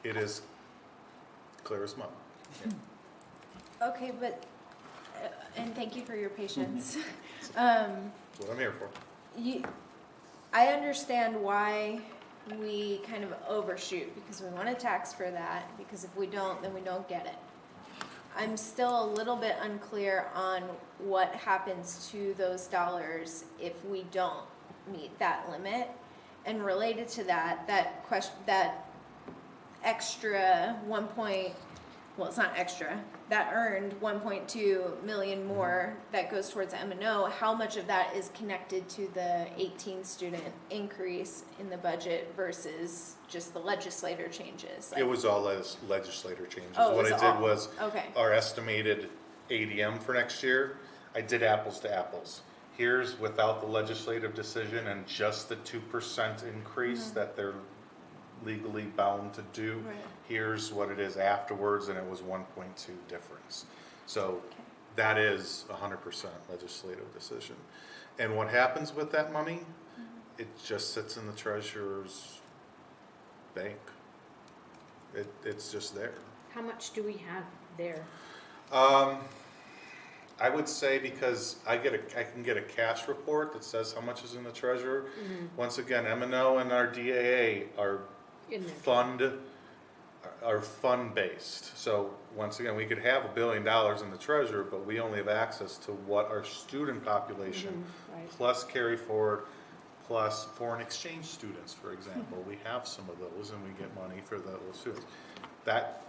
It is clear as mud. Okay, but, and thank you for your patience. That's what I'm here for. I understand why we kind of overshoot, because we want to tax for that, because if we don't, then we don't get it. I'm still a little bit unclear on what happens to those dollars if we don't meet that limit. And related to that, that extra it's not extra, that earned 1.2 million more that goes towards M&O, how much of that is connected to the 18 student increase in the budget versus just the legislator changes? It was all legislator changes. Oh, What I did was okay. our estimated ADM for next year, I did apples to apples. Here's without the legislative decision and just the 2% increase that they're legally bound to do. Right. Here's what it is afterwards, and it was 1.2 difference. So that is 100% legislative decision. And what happens with that money? It just sits in the treasurer's bank. It's just there. How much do we have there? I would say because I can get a cash report that says how much is in the treasurer. Once again, M&O and our DAA are fund based. So once again, we could have $1 billion in the treasurer, but we only have access to what our student population plus carry forward plus foreign exchange students, for example. We have some of those and we get money for those students. That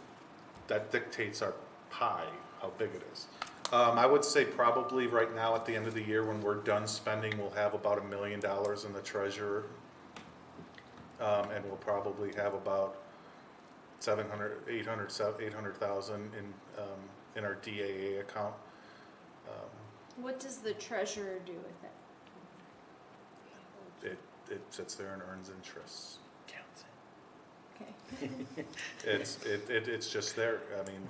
dictates our pie, how big it is. I would say probably right now at the end of the year when we're done spending, we'll have about $1 million in the treasurer. And we'll probably have about 800,000 in our DAA account. What does the treasurer do with it? It sits there and earns interest. Okay. It's just there. I mean,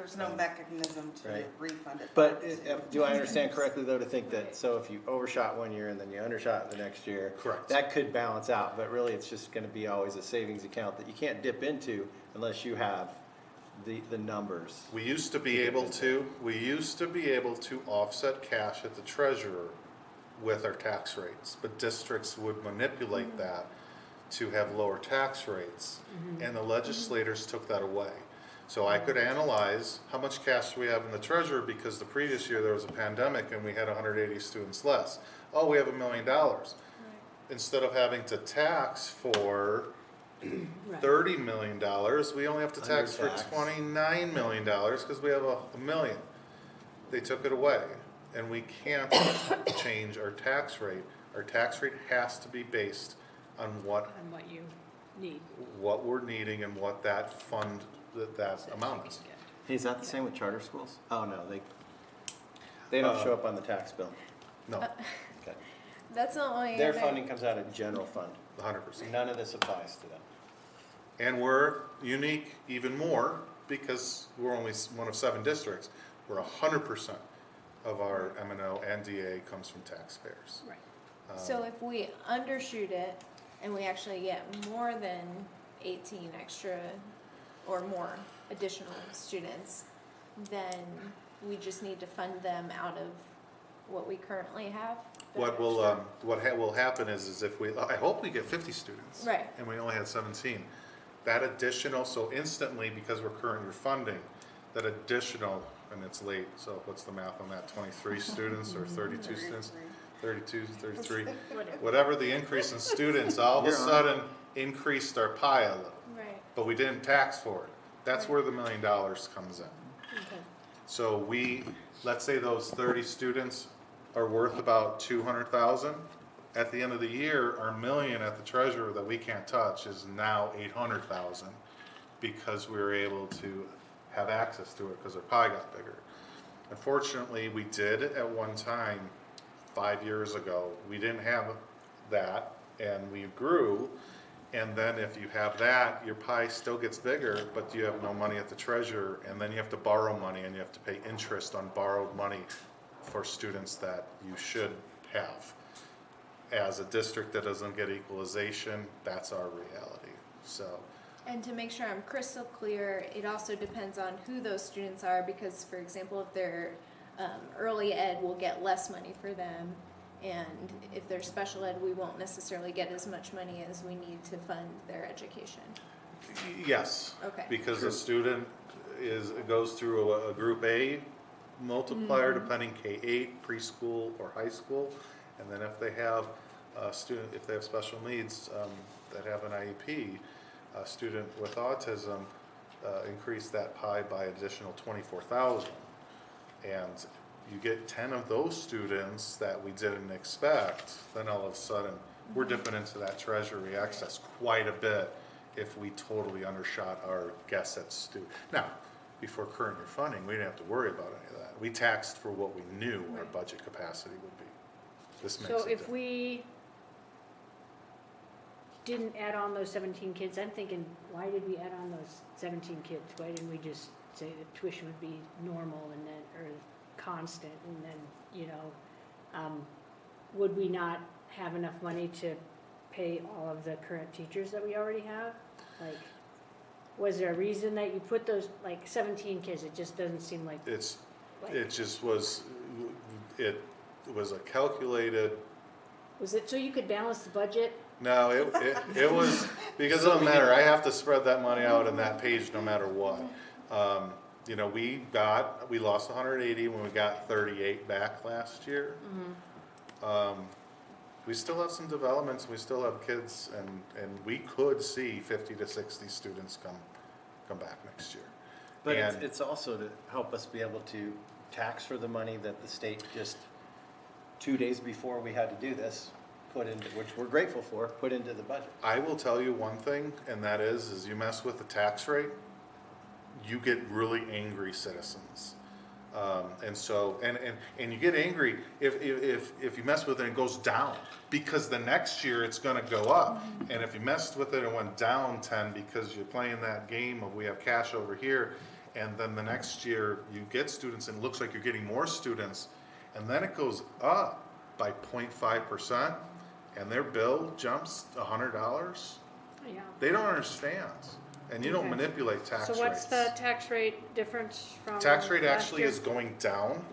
There's no mechanism to refund it. But do I understand correctly, though, to think that, so if you overshot one year and then you undershot the next year, correct, that could balance out, but really it's just going to be always a savings account that you can't dip into unless you have the numbers. We used to be able to offset cash at the treasurer with our tax rates, but districts would manipulate that to have lower tax rates, and the legislators took that away. So I could analyze how much cash we have in the treasurer because the previous year there was a pandemic and we had 180 students less. Oh, we have $1 million. Instead of having to tax for $30 million, we only have to tax for $29 million because we have $1 million. They took it away, and we can't change our tax rate. Our tax rate has to be based on what you need, what we're needing, and what that fund that amount is. Hey, is that the same with charter schools? Oh no, they don't show up on the tax bill. No. Okay. That's the only Their other- funding comes out of general fund. 100%. None of this applies to them. And we're unique even more because we're only one of 7 districts. We're 100% of our M&O and DA comes from taxpayers. Right. So if we undershoot it and we actually get more than 18 extra or more additional students, then we just need to fund them out of what we currently have? What will happen is if we, I hope we get 50 students. Right. And we only had 17. That additional, so instantly, because we're currently funding, that additional, and it's late, so what's the math on that, 23 students or 32 students? 32, 33, whatever the increase in students, all of a sudden increased our pie a little. Right. But we didn't tax for it. That's where the $1 million comes in. Okay. So we, let's say those 30 students are worth about 200,000. At the end of the year, our million at the treasurer that we can't touch is now 800,000 because we were able to have access to it because our pie got bigger. Unfortunately, we did at one time 5 years ago. We didn't have that and we grew. And then if you have that, your pie still gets bigger, but you have no money at the treasurer, and then you have to borrow money and you have to pay interest on borrowed money for students that you should have. As a district that doesn't get equalization, that's our reality, so. And to make sure I'm crystal clear, it also depends on who those students are, because for example, if they're early ed, we'll get less money for them. And if they're special ed, we won't necessarily get as much money as we need to fund their education. Yes. Okay. Because a student goes through a group A multiplier, depending K-8, preschool or high school. And then if they have if they have special needs that have an IEP, a student with autism, increase that pie by additional 24,000. And you get 10 of those students that we didn't expect, then all of a sudden, we're dipping into that treasury excess quite a bit if we totally undershot our guess at student. Now, before current year funding, we didn't have to worry about any of that. We taxed for what we knew our budget capacity would be. This makes So it if different. we didn't add on those 17 kids, I'm thinking, why did we add on those 17 kids? Why didn't we just say the tuition would be normal and then, or constant, and then, you know, would we not have enough money to pay all of the current teachers that we already have? Like, was there a reason that you put those, like, 17 kids? It just doesn't seem like. It just was, it was a calculated. Was it so you could balance the budget? No, it was, because it doesn't matter, I have to spread that money out in that page no matter what. You know, we lost 180 when we got 38 back last year. We still have some developments, we still have kids, and we could see 50 to 60 students come back next year. But it's also to help us be able to tax for the money that the state just 2 days before we had to do this, put into, which we're grateful for, put into the budget. I will tell you one thing, and that is you mess with the tax rate, you get really angry citizens. And so, and you get angry if you mess with it and it goes down, because the next year it's gonna go up. And if you messed with it and went down 10 because you're playing that game of we have cash over here, and then the next year you get students and it looks like you're getting more students, and then it goes up by 0.5%, and their bill jumps $100, Yeah. they don't understand. And you don't Okay. manipulate tax rates. So what's the tax rate difference from Tax rate last actually year? is going down.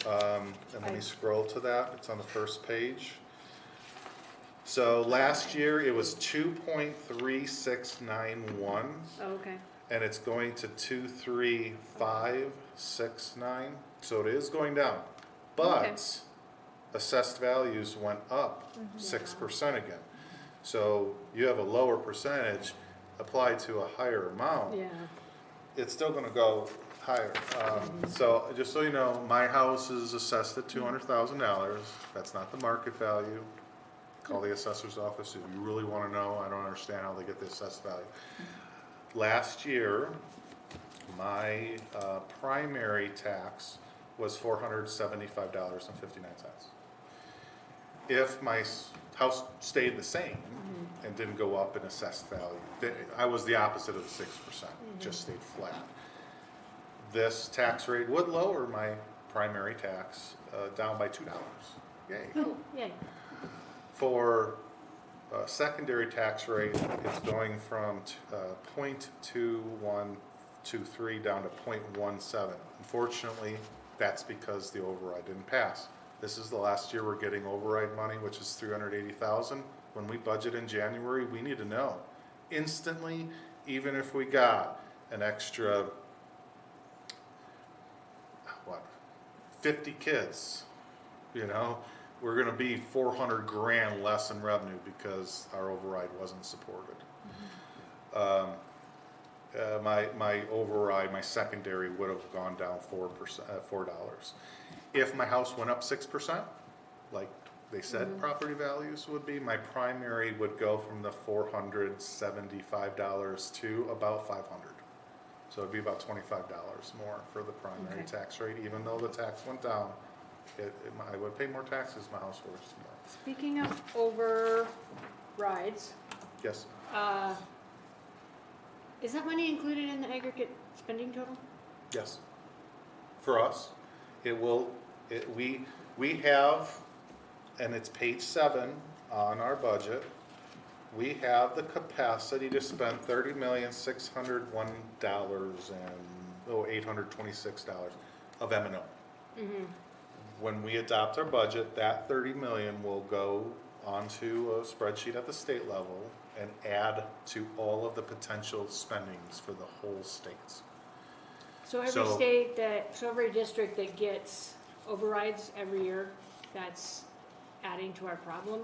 And let me scroll to that, it's on the first page. So last year, it was 2.3691, Oh, okay. and it's going to 23569, so it is going down. But assessed values went up 6% again. So you have a lower percentage applied to a higher amount. Yeah. It's still gonna go higher. So just so you know, my house is assessed at $200,000. That's not the market value. Call the assessor's office if you really wanna know. I don't understand how they get the assessed value. Last year, my primary tax was $475.59. If my house stayed the same and didn't go up in assessed value, I was the opposite of the 6%, just stayed flat. This tax rate would lower my primary tax down by $2. Yay. Oh, yay. For secondary tax rate, it's going from 0.2123 down to 0.17. Unfortunately, that's because the override didn't pass. This is the last year we're getting override money, which is $380,000. When we budget in January, we need to know instantly, even if we got an extra, 50 kids, we're gonna be 400 grand less in revenue because our override wasn't supported. My override, my secondary would have gone down $4. If my house went up 6%, like they said property values would be, my primary would go from the $475 to about $500. So it'd be about $25 more for the primary tax rate, even though the tax went down. I would pay more taxes, my house would more. Speaking of overrides, Yes, is that money included in the aggregate spending total? yes. For us, we have, and it's page 7 on our budget, we have the capacity to spend $30,601,826 of M&O. When we adopt our budget, that $30 million will go onto a spreadsheet at the state level and add to all of the potential spendings for the whole states. So every district that gets overrides every year, that's adding to our problem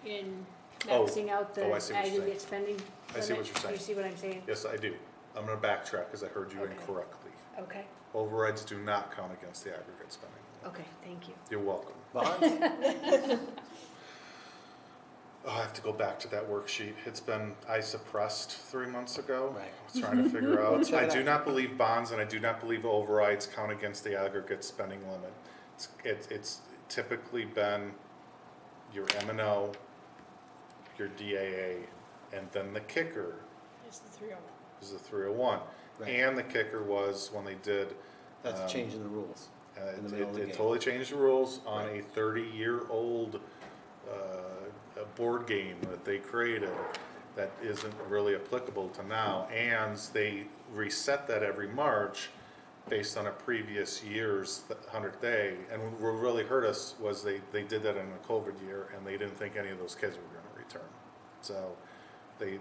in maxing out the I see what you're aggregate spending limit? I see what you're saying. You see what I'm saying? Yes, I do. I'm going to backtrack because I heard you incorrectly. Okay, Overrides do not count against the aggregate spending. okay, thank you. You're welcome. Bonds? I have to go back to that worksheet. I suppressed 3 months ago. Right. I was trying to figure out. Check I it do out. not believe bonds and I do not believe overrides count against the aggregate spending limit. It's typically been your M&O, your DAA, and then the kicker It's the 301. is the 301. Right. And the kicker was when they did. That's changing the rules. In the middle of the It game. totally changed the rules on a 30-year-old board game that they created that isn't really applicable to now, and they reset that every March based on a previous year's 100th day. And what really hurt us was they did that in a COVID year, and they didn't think any of those kids were going to return. So they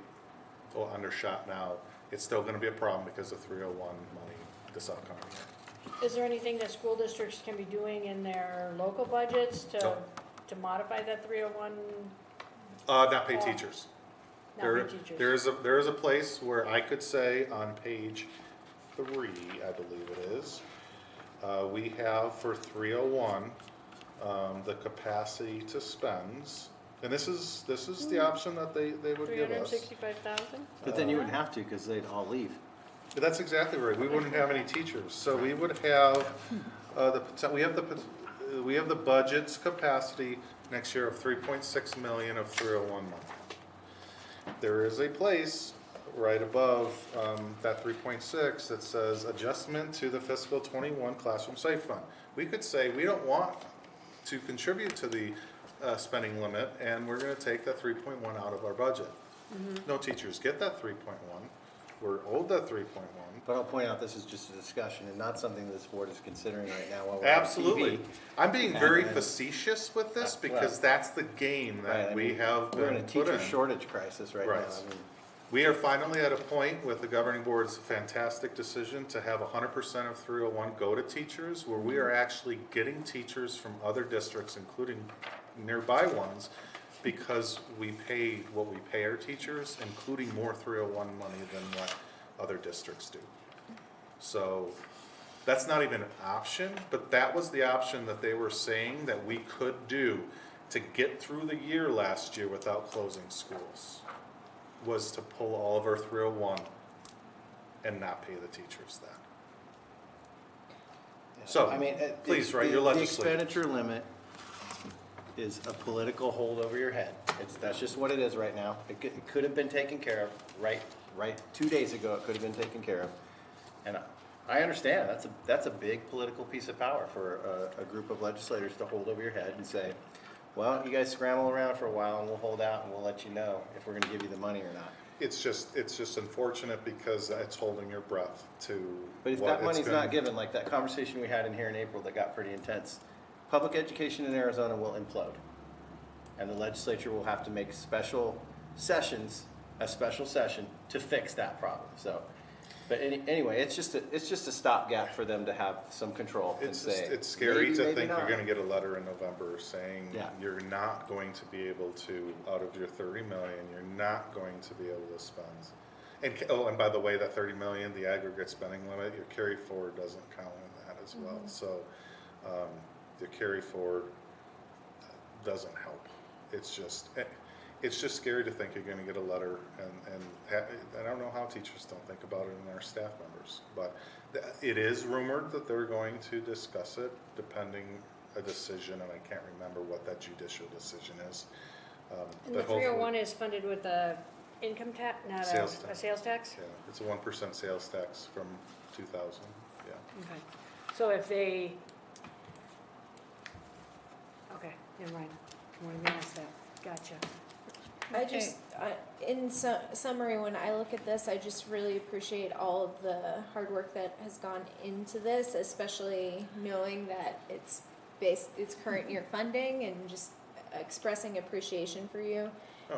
undershot now. It's still going to be a problem because of 301 money this upcoming year. Is there anything that school districts can be doing in their local budgets to modify that 301? Not pay teachers. Not pay teachers. There is a place where I could say on page 3, I believe it is, we have for 301 the capacity to spends, and this is the option that they would give us. 365,000? But then you wouldn't have to because they'd all leave. But that's exactly right. We wouldn't have any teachers, so we would have we have the budget's capacity next year of 3.6 million of 301 money. There is a place right above that 3.6 that says adjustment to the fiscal 21 classroom site fund. We could say we don't want to contribute to the spending limit, and we're going to take that 3.1 out of our budget. No teachers get that 3.1. We're owed that 3.1. But I'll point out this is just a discussion and not something this board is considering right now while we're Absolutely. on TV. I'm being very facetious with this because that's the game that Right, we have we're in a been put teacher in. shortage crisis right now. Right. I mean, We are finally at a point with the governing board's fantastic decision to have 100% of 301 go to teachers, where we are actually getting teachers from other districts, including nearby ones, because we pay what we pay our teachers, including more 301 money than what other districts do. So that's not even an option, but that was the option that they were saying that we could do to get through the year last year without closing schools, was to pull all of our 301 and not pay the teachers that. So, I mean, please, write your legislature. The expenditure limit is a political hold over your head. That's just what it is right now. It could have been taken care of right 2 days ago. It could have been taken care of. And I understand, that's a big political piece of power for a group of legislators to hold over your head and say, well, you guys scramble around for a while and we'll hold out and we'll let you know if we're gonna give you the money or not. It's just unfortunate because it's holding your breath to. But if that money's not given, like that conversation we had in here in April that got pretty intense, public education in Arizona will implode. And the legislature will have to make special sessions, a special session to fix that problem, so. But anyway, it's just a stopgap for them to have some control and say. It's scary maybe, to maybe think not. you're going to get a letter in November saying you're not going to be able to, out of your 30 million, you're not going to be able to spend. And by the way, that 30 million, the aggregate spending limit, your carry forward doesn't count in that as well. So the carry forward doesn't help. It's just scary to think you're going to get a letter, and I don't know how teachers don't think about it and our staff members. But it is rumored that they're going to discuss it, depending a decision, and I can't remember what that judicial decision is. And the 301 is funded with a income tax, not a sales tax? Yeah, it's a 1% sales tax from 2000. Yeah. Okay. So if they, okay, never mind. I wanted to ask that. Gotcha. I just, in summary, when I look at this, I just really appreciate all of the hard work that has gone into this, especially knowing that it's current year funding, and just expressing appreciation for you.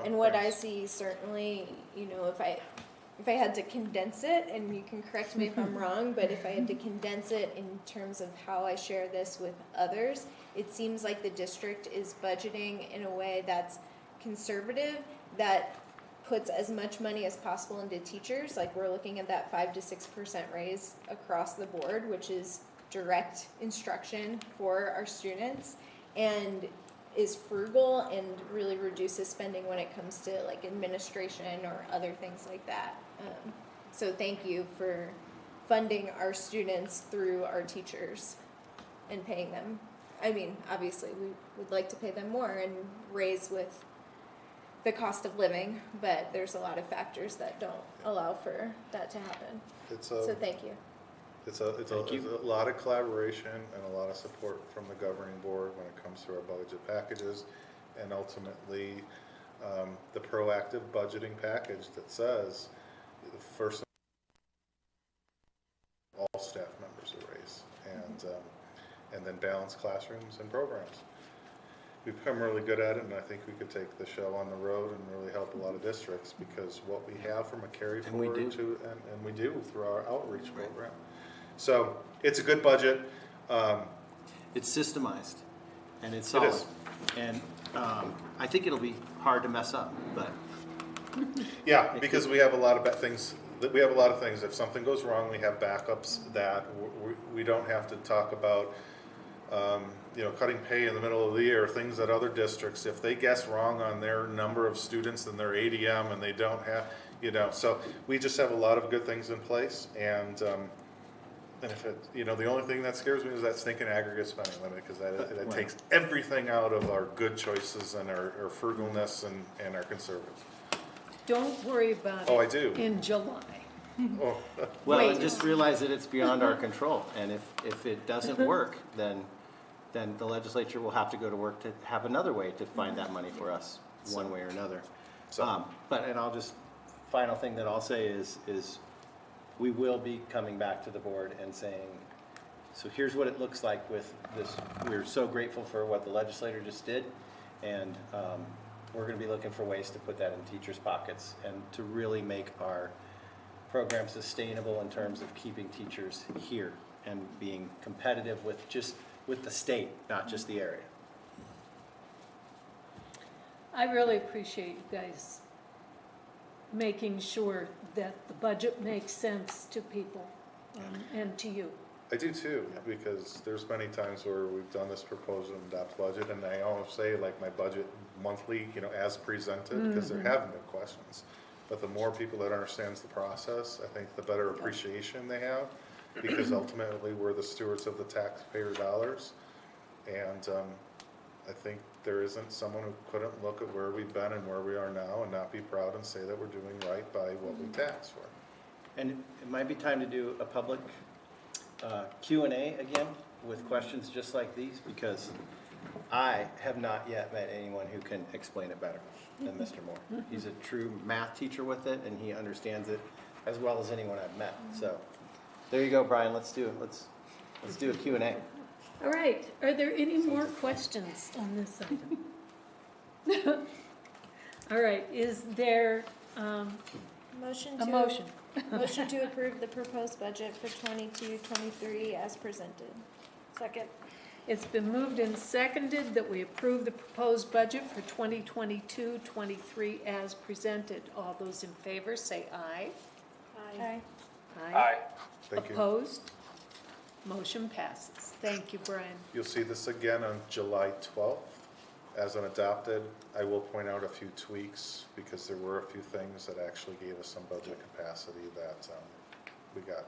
And what I see, certainly, you know, if I had to condense it, and you can correct me if I'm wrong, but if I had to condense it in terms of how I share this with others, it seems like the district is budgeting in a way that's conservative, that puts as much money as possible into teachers. Like, we're looking at that 5 to 6% raise across the board, which is direct instruction for our students, and is frugal and really reduces spending when it comes to like administration or other things like that. So thank you for funding our students through our teachers and paying them. I mean, obviously we would like to pay them more and raise with the cost of living, but there's a lot of factors that don't allow for that to happen. So thank you. It's a lot of collaboration and a lot of support from the governing board when it comes to our budget packages, and ultimately the proactive budgeting package that says first all staff members a raise, and then balanced classrooms and programs. We've become really good at it, and I think we could take the show on the road and really help a lot of districts, because what we have from a carry forward and we do through our outreach program. So it's a good budget. It's systemized, and it's solid. And I think it'll be hard to mess up, but. Yeah, because we have a lot of things. We have a lot of things. If something goes wrong, we have backups that we don't have to talk about. Cutting pay in the middle of the year, things that other districts, if they guess wrong on their number of students and their ADM, and they don't have, so we just have a lot of good things in place. And if it, the only thing that scares me is that stinking aggregate spending limit, because that takes everything out of our good choices and our frugalness and our conservative. Don't worry about it. Oh, I do. In July. Oh. Well, and just realize that it's beyond our control, and if it doesn't work, then the legislature will have to go to work to have another way to find that money for us, one way or another. And I'll just, final thing that I'll say is we will be coming back to the board and saying, so here's what it looks like with this. We're so grateful for what the legislator just did, and we're going to be looking for ways to put that in teachers' pockets and to really make our program sustainable in terms of keeping teachers here and being competitive with the state, not just the area. I really appreciate you guys making sure that the budget makes sense to people and to you. I do too, because there's many times where we've done this proposal and adopt budget, and I always say like my budget monthly, as presented, because there haven't been questions. But the more people that understands the process, I think the better appreciation they have, because ultimately we're the stewards of the taxpayer dollars. And I think there isn't someone who couldn't look at where we've been and where we are now and not be proud and say that we're doing right by what we tax for. And it might be time to do a public Q&A again with questions just like these, because I have not yet met anyone who can explain it better than Mr. Moore. He's a true math teacher with it, and he understands it as well as anyone I've met. So there you go, Brian. Let's do a Q&A. All right, are there any more questions on this item? All right, is there Motion a to motion? motion to approve the proposed budget for 22-23 as presented. Second. It's been moved and seconded that we approve the proposed budget for 2022-23 as presented. All those in favor say aye. Aye. Aye. Thank you. Opposed? Motion passes. Thank you, Brian. You'll see this again on July 12th as an adopted. I will point out a few tweaks because there were a few things that actually gave us some budget capacity that we got.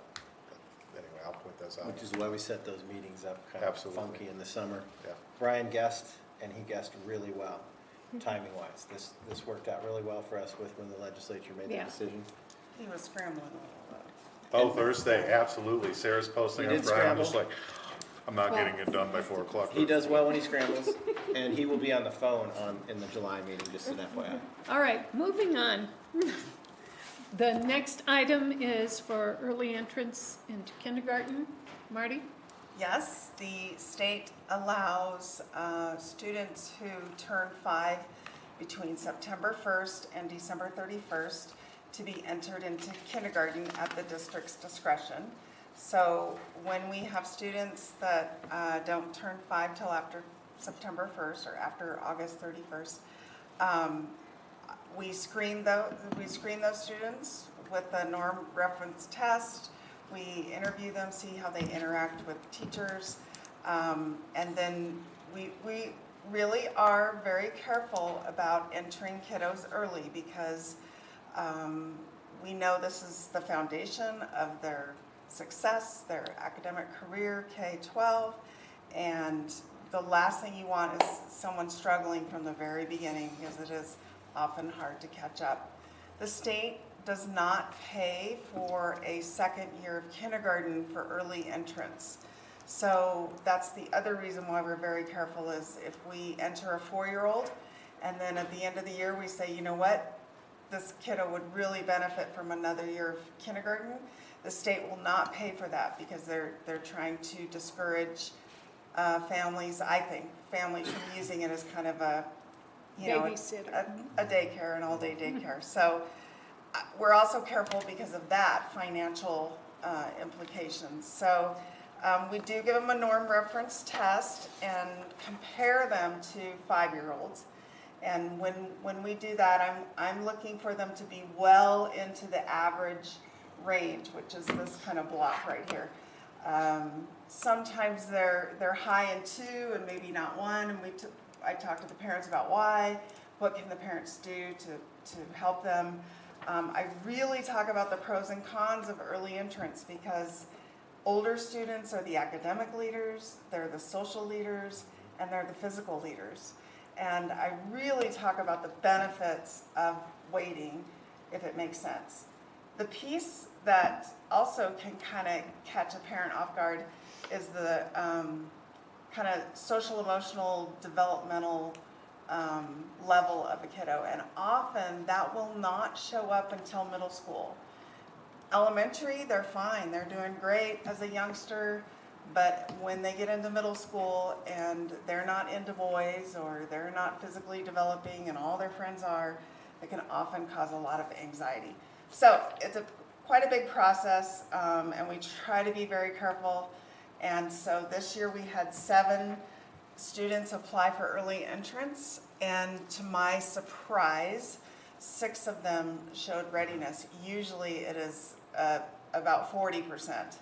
Anyway, I'll point those out. Which is why we set those meetings up kind Absolutely. of funky in the summer. Yeah. Brian guessed, and he guessed really well, timing-wise. This worked out really well for us when the legislature made Yeah. that decision. He was scrambling a little bit. Oh, Thursday, absolutely. Sarah's posting He on did Friday. I'm scramble. just like, I'm not getting it done by 4 o'clock. He does well when he scrambles, and he will be on the phone in the July meeting, just an FYI. All right, moving on. The next item is for early entrance into kindergarten. Marty? Yes, the state allows students who turn 5 between September 1st and December 31st to be entered into kindergarten at the district's discretion. So when we have students that don't turn 5 till after September 1st or after August 31st, we screen those students with a norm reference test. We interview them, see how they interact with teachers, and then we really are very careful about entering kiddos early because we know this is the foundation of their success, their academic career, K-12, and the last thing you want is someone struggling from the very beginning because it is often hard to catch up. The state does not pay for a second year of kindergarten for early entrance. So that's the other reason why we're very careful is if we enter a 4-year-old and then at the end of the year we say, you know what, this kiddo would really benefit from another year of kindergarten, the state will not pay for that because they're trying to discourage families, I think, families from using it as kind of a, you know, Babysitter. a daycare, an all-day daycare. So we're also careful because of that financial implications. So we do give them a norm reference test and compare them to 5-year-olds. And when we do that, I'm looking for them to be well into the average range, which is this kind of block right here. Sometimes they're high in 2 and maybe not 1, and I talk to the parents about why, what can the parents do to help them. I really talk about the pros and cons of early entrance because older students are the academic leaders, they're the social leaders, and they're the physical leaders. And I really talk about the benefits of waiting, if it makes sense. The piece that also can kind of catch a parent off guard is the kind of social, emotional, developmental level of a kiddo. And often that will not show up until middle school. Elementary, they're fine. They're doing great as a youngster. But when they get into middle school and they're not into boys or they're not physically developing and all their friends are, it can often cause a lot of anxiety. So it's quite a big process, and we try to be very careful. And so this year we had 7 students apply for early entrance, and to my surprise, 6 of them showed readiness. Usually it is about 40%.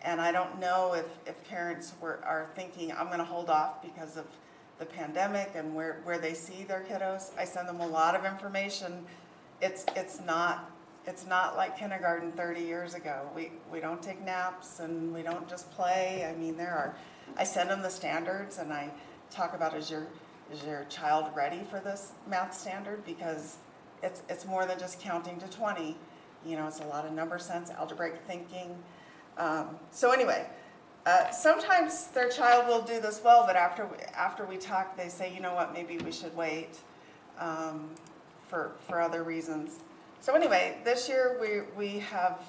And I don't know if parents are thinking, I'm going to hold off because of the pandemic and where they see their kiddos. I send them a lot of information. It's not like kindergarten 30 years ago. We don't take naps and we don't just play. I mean, I send them the standards and I talk about, is your is your child ready for this math standard? Because it's more than just counting to 20. You know, it's a lot of number sense, algebraic thinking. So anyway, sometimes their child will do this well, but after we talk, they say, you know what, maybe we should wait for other reasons. So anyway, this year we have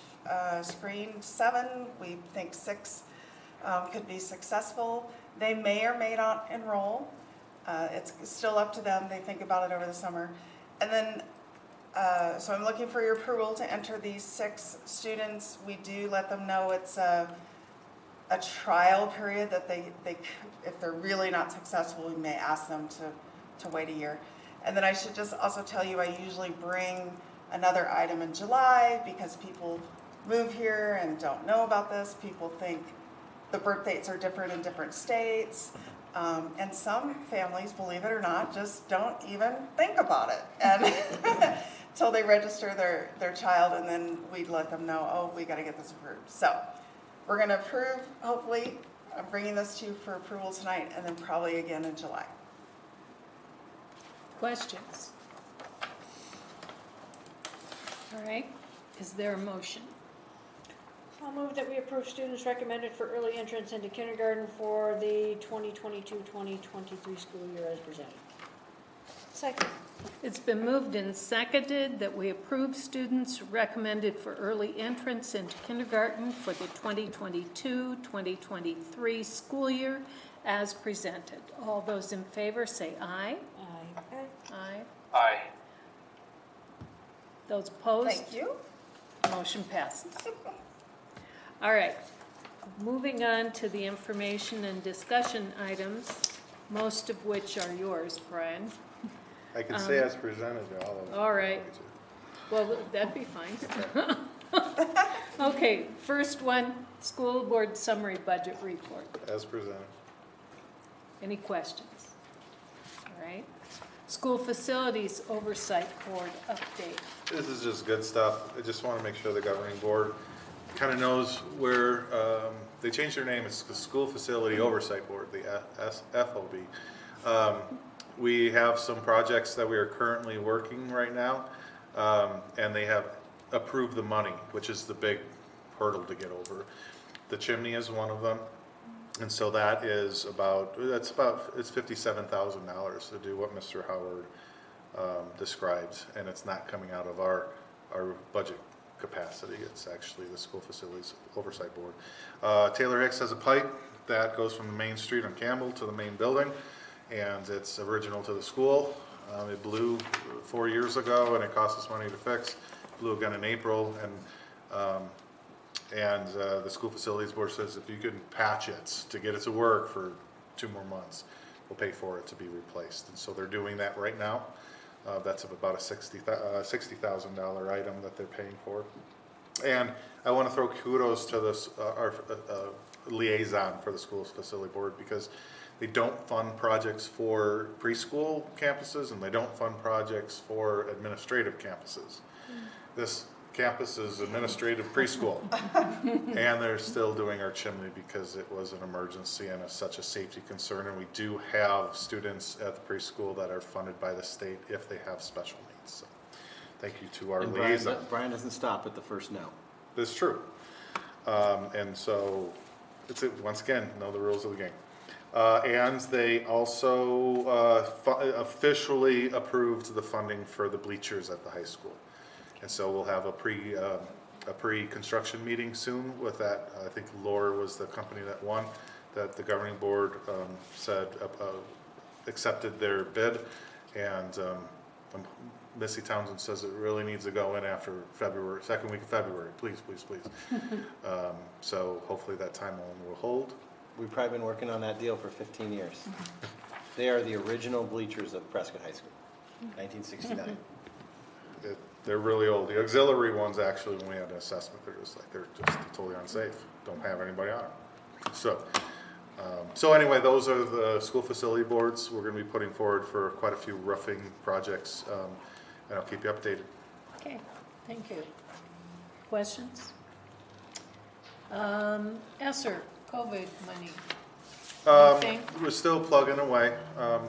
screened 7. We think 6 could be successful. They may or may not enroll. It's still up to them. They think about it over the summer. And then, so I'm looking for your approval to enter these 6 students. We do let them know it's a trial period that they if they're really not successful, we may ask them to wait a year. And then I should just also tell you, I usually bring another item in July because people move here and don't know about this. People think the birth dates are different in different states. And some families, believe it or not, just don't even think about it and until they register their child, and then we'd let them know, oh, we got to get this approved. So we're going to approve, hopefully. I'm bringing this to you for approval tonight, and then probably again in July. Questions? All right, is there a motion? I'll move that we approve students recommended for early entrance into kindergarten for the 2022-2023 school year as presented. Second. It's been moved and seconded that we approve students recommended for early entrance into kindergarten for the 2022-2023 school year as presented. All those in favor say aye. Aye. Aye. Aye. Those opposed? Thank you. Motion passes. All right, moving on to the information and discussion items, most of which are yours, Brian. I can say as presented, all of them. All right. Well, that'd be fine. Okay, first one, school board summary budget report. As presented. Any questions? All right. School facilities oversight board update. This is just good stuff. I just want to make sure the governing board kind of knows where, they changed their name. It's the School Facility Oversight Board, the FOB. We have some projects that we are currently working right now, and they have approved the money, which is the big hurdle to get over. The chimney is one of them, and so that is it's $57,000 to do what Mr. Howard describes, and it's not coming out of our budget capacity. It's actually the School Facilities Oversight Board. Taylor Hicks has a pipe that goes from the main street on Campbell to the main building, and it's original to the school. It blew 4 years ago, and it cost us money to fix. Blew again in April, and the School Facilities Board says if you can patch it to get it to work for 2 more months, we'll pay for it to be replaced. And so they're doing that right now. That's about a $60,000 item that they're paying for. And I want to throw kudos to this our liaison for the School Facility Board, because they don't fund projects for preschool campuses and they don't fund projects for administrative campuses. This campus is administrative preschool, and they're still doing our chimney because it was an emergency and it's such a safety concern. And we do have students at the preschool that are funded by the state if they have special needs. So thank you to our liaison. Brian doesn't stop at the first no. That's true. And so once again, know the rules of the game. And they also officially approved the funding for the bleachers at the high school. And so we'll have a pre-construction meeting soon with that. I think Laura was the company that won, that the governing board said accepted their bid. And Missy Townsend says it really needs to go in after February, second week of February. Please, please, please. So hopefully that timeline will hold. We've probably been working on that deal for 15 years. They are the original bleachers of Prescott High School, 1969. They're really old. The auxiliary ones, actually, when we had an assessment, they're just totally unsafe. Don't have anybody on them. So anyway, those are the school facility boards we're going to be putting forward for quite a few roofing projects, and I'll keep you updated. Okay, thank you. Questions? ESSER, COVID money. Anything? We're still plugging away.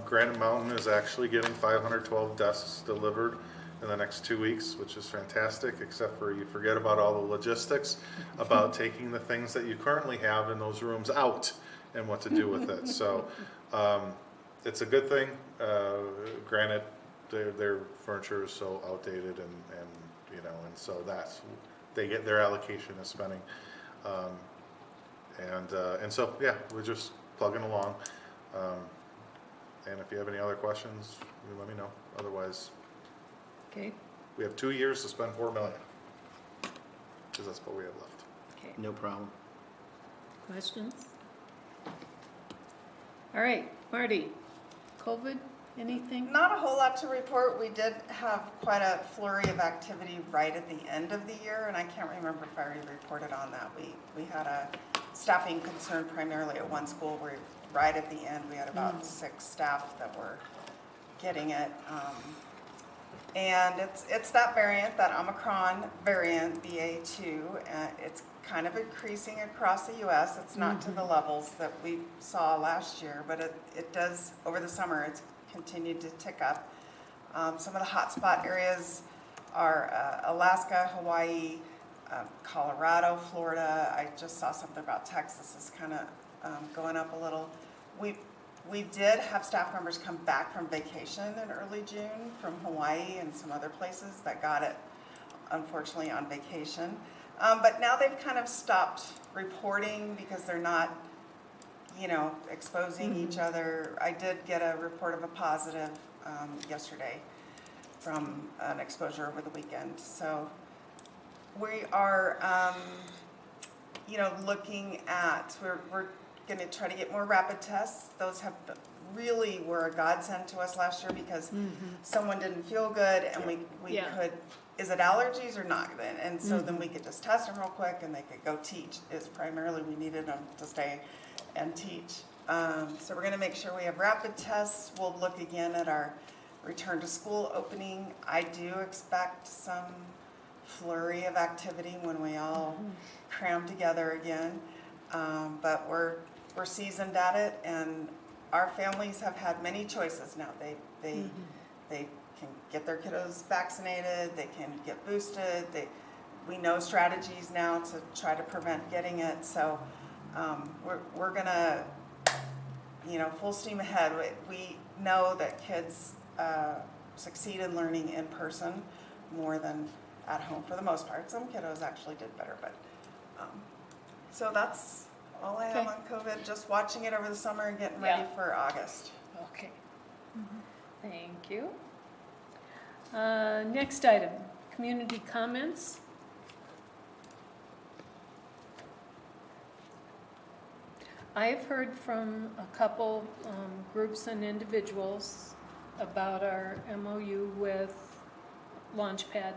Granite Mountain is actually getting 512 desks delivered in the next 2 weeks, which is fantastic, except for you forget about all the logistics about taking the things that you currently have in those rooms out and what to do with it. So it's a good thing. Granite, their furniture is so outdated and you know, and so they get their allocation of spending. And so, yeah, we're just plugging along. And if you have any other questions, you let me know. Otherwise, Okay. we have 2 years to spend $4 million, because that's what we have left. Okay. No problem. Questions? All right, Marty, COVID, anything? Not a whole lot to report. We did have quite a flurry of activity right at the end of the year, and I can't remember if I already reported on that. We had a staffing concern primarily at one school where right at the end we had about 6 staff that were getting it. And it's that variant, that Omicron variant, BA2, and it's kind of increasing across the U.S. It's not to the levels that we saw last year, but it does, over the summer, it's continued to tick up. Some of the hotspot areas are Alaska, Hawaii, Colorado, Florida. I just saw something about Texas is kind of going up a little. We did have staff members come back from vacation in early June from Hawaii and some other places that got it, unfortunately, on vacation. But now they've kind of stopped reporting because they're not, you know, exposing each other. I did get a report of a positive yesterday from an exposure over the weekend. So we are, you know, looking at, we're going to try to get more rapid tests. Those have really were a godsend to us last year because someone didn't feel good and we could, is it allergies or not? And so then we could just test them real quick and they could go teach. Is primarily we needed them to stay and teach. So we're going to make sure we have rapid tests. We'll look again at our return to school opening. I do expect some flurry of activity when we all cram together again. But we're seasoned at it, and our families have had many choices now. They can get their kiddos vaccinated, they can get boosted, we know strategies now to try to prevent getting it. So we're gonna, you know, full steam ahead. We know that kids succeed in learning in person more than at home for the most part. Some kiddos actually did better, but so that's all I have on COVID, just watching it over the summer and getting ready for August. Okay. Thank you. Next item, community comments. I've heard from a couple groups and individuals about our MOU with Launchpad.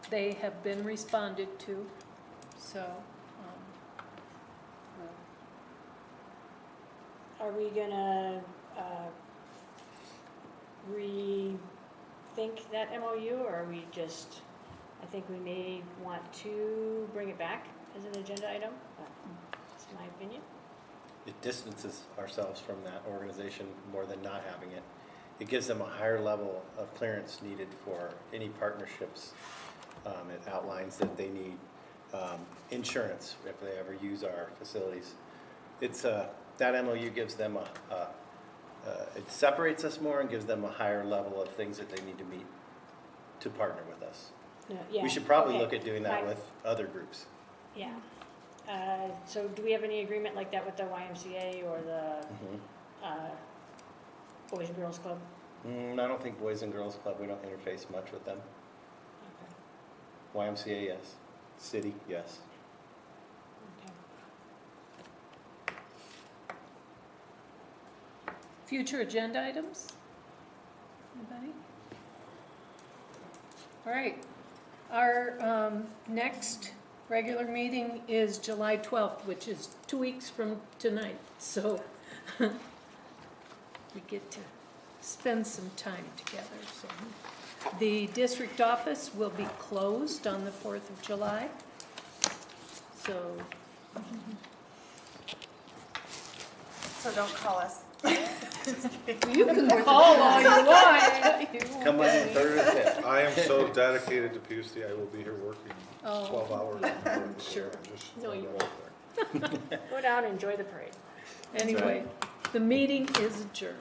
They have been responded to, so. Are we gonna rethink that MOU, or are we just, I think we may want to bring it back as an agenda item, but that's my opinion. It distances ourselves from that organization more than not having it. It gives them a higher level of clearance needed for any partnerships. It outlines that they need insurance if they ever use our facilities. It's that MOU gives them it separates us more and gives them a higher level of things that they need to meet to partner with us. Yeah. We should probably look at doing that with other groups. Yeah. So do we have any agreement like that with the YMCA or the Boys and Girls Club? I don't think Boys and Girls Club, we don't interface much with them. Okay. YMCA, yes. City, yes. Future agenda items? Anybody? All right. Our next regular meeting is July 12th, which is 2 weeks from tonight. So we get to spend some time together. So the district office will be closed on the 4th of July. So So don't call us. You can call all you want. Come on in third or fifth. I am so dedicated to PUSD, I will be here working Oh. 12 hours. Sure. Just No, you throwing that out there. Go down and enjoy the parade. Anyway, the meeting is adjourned.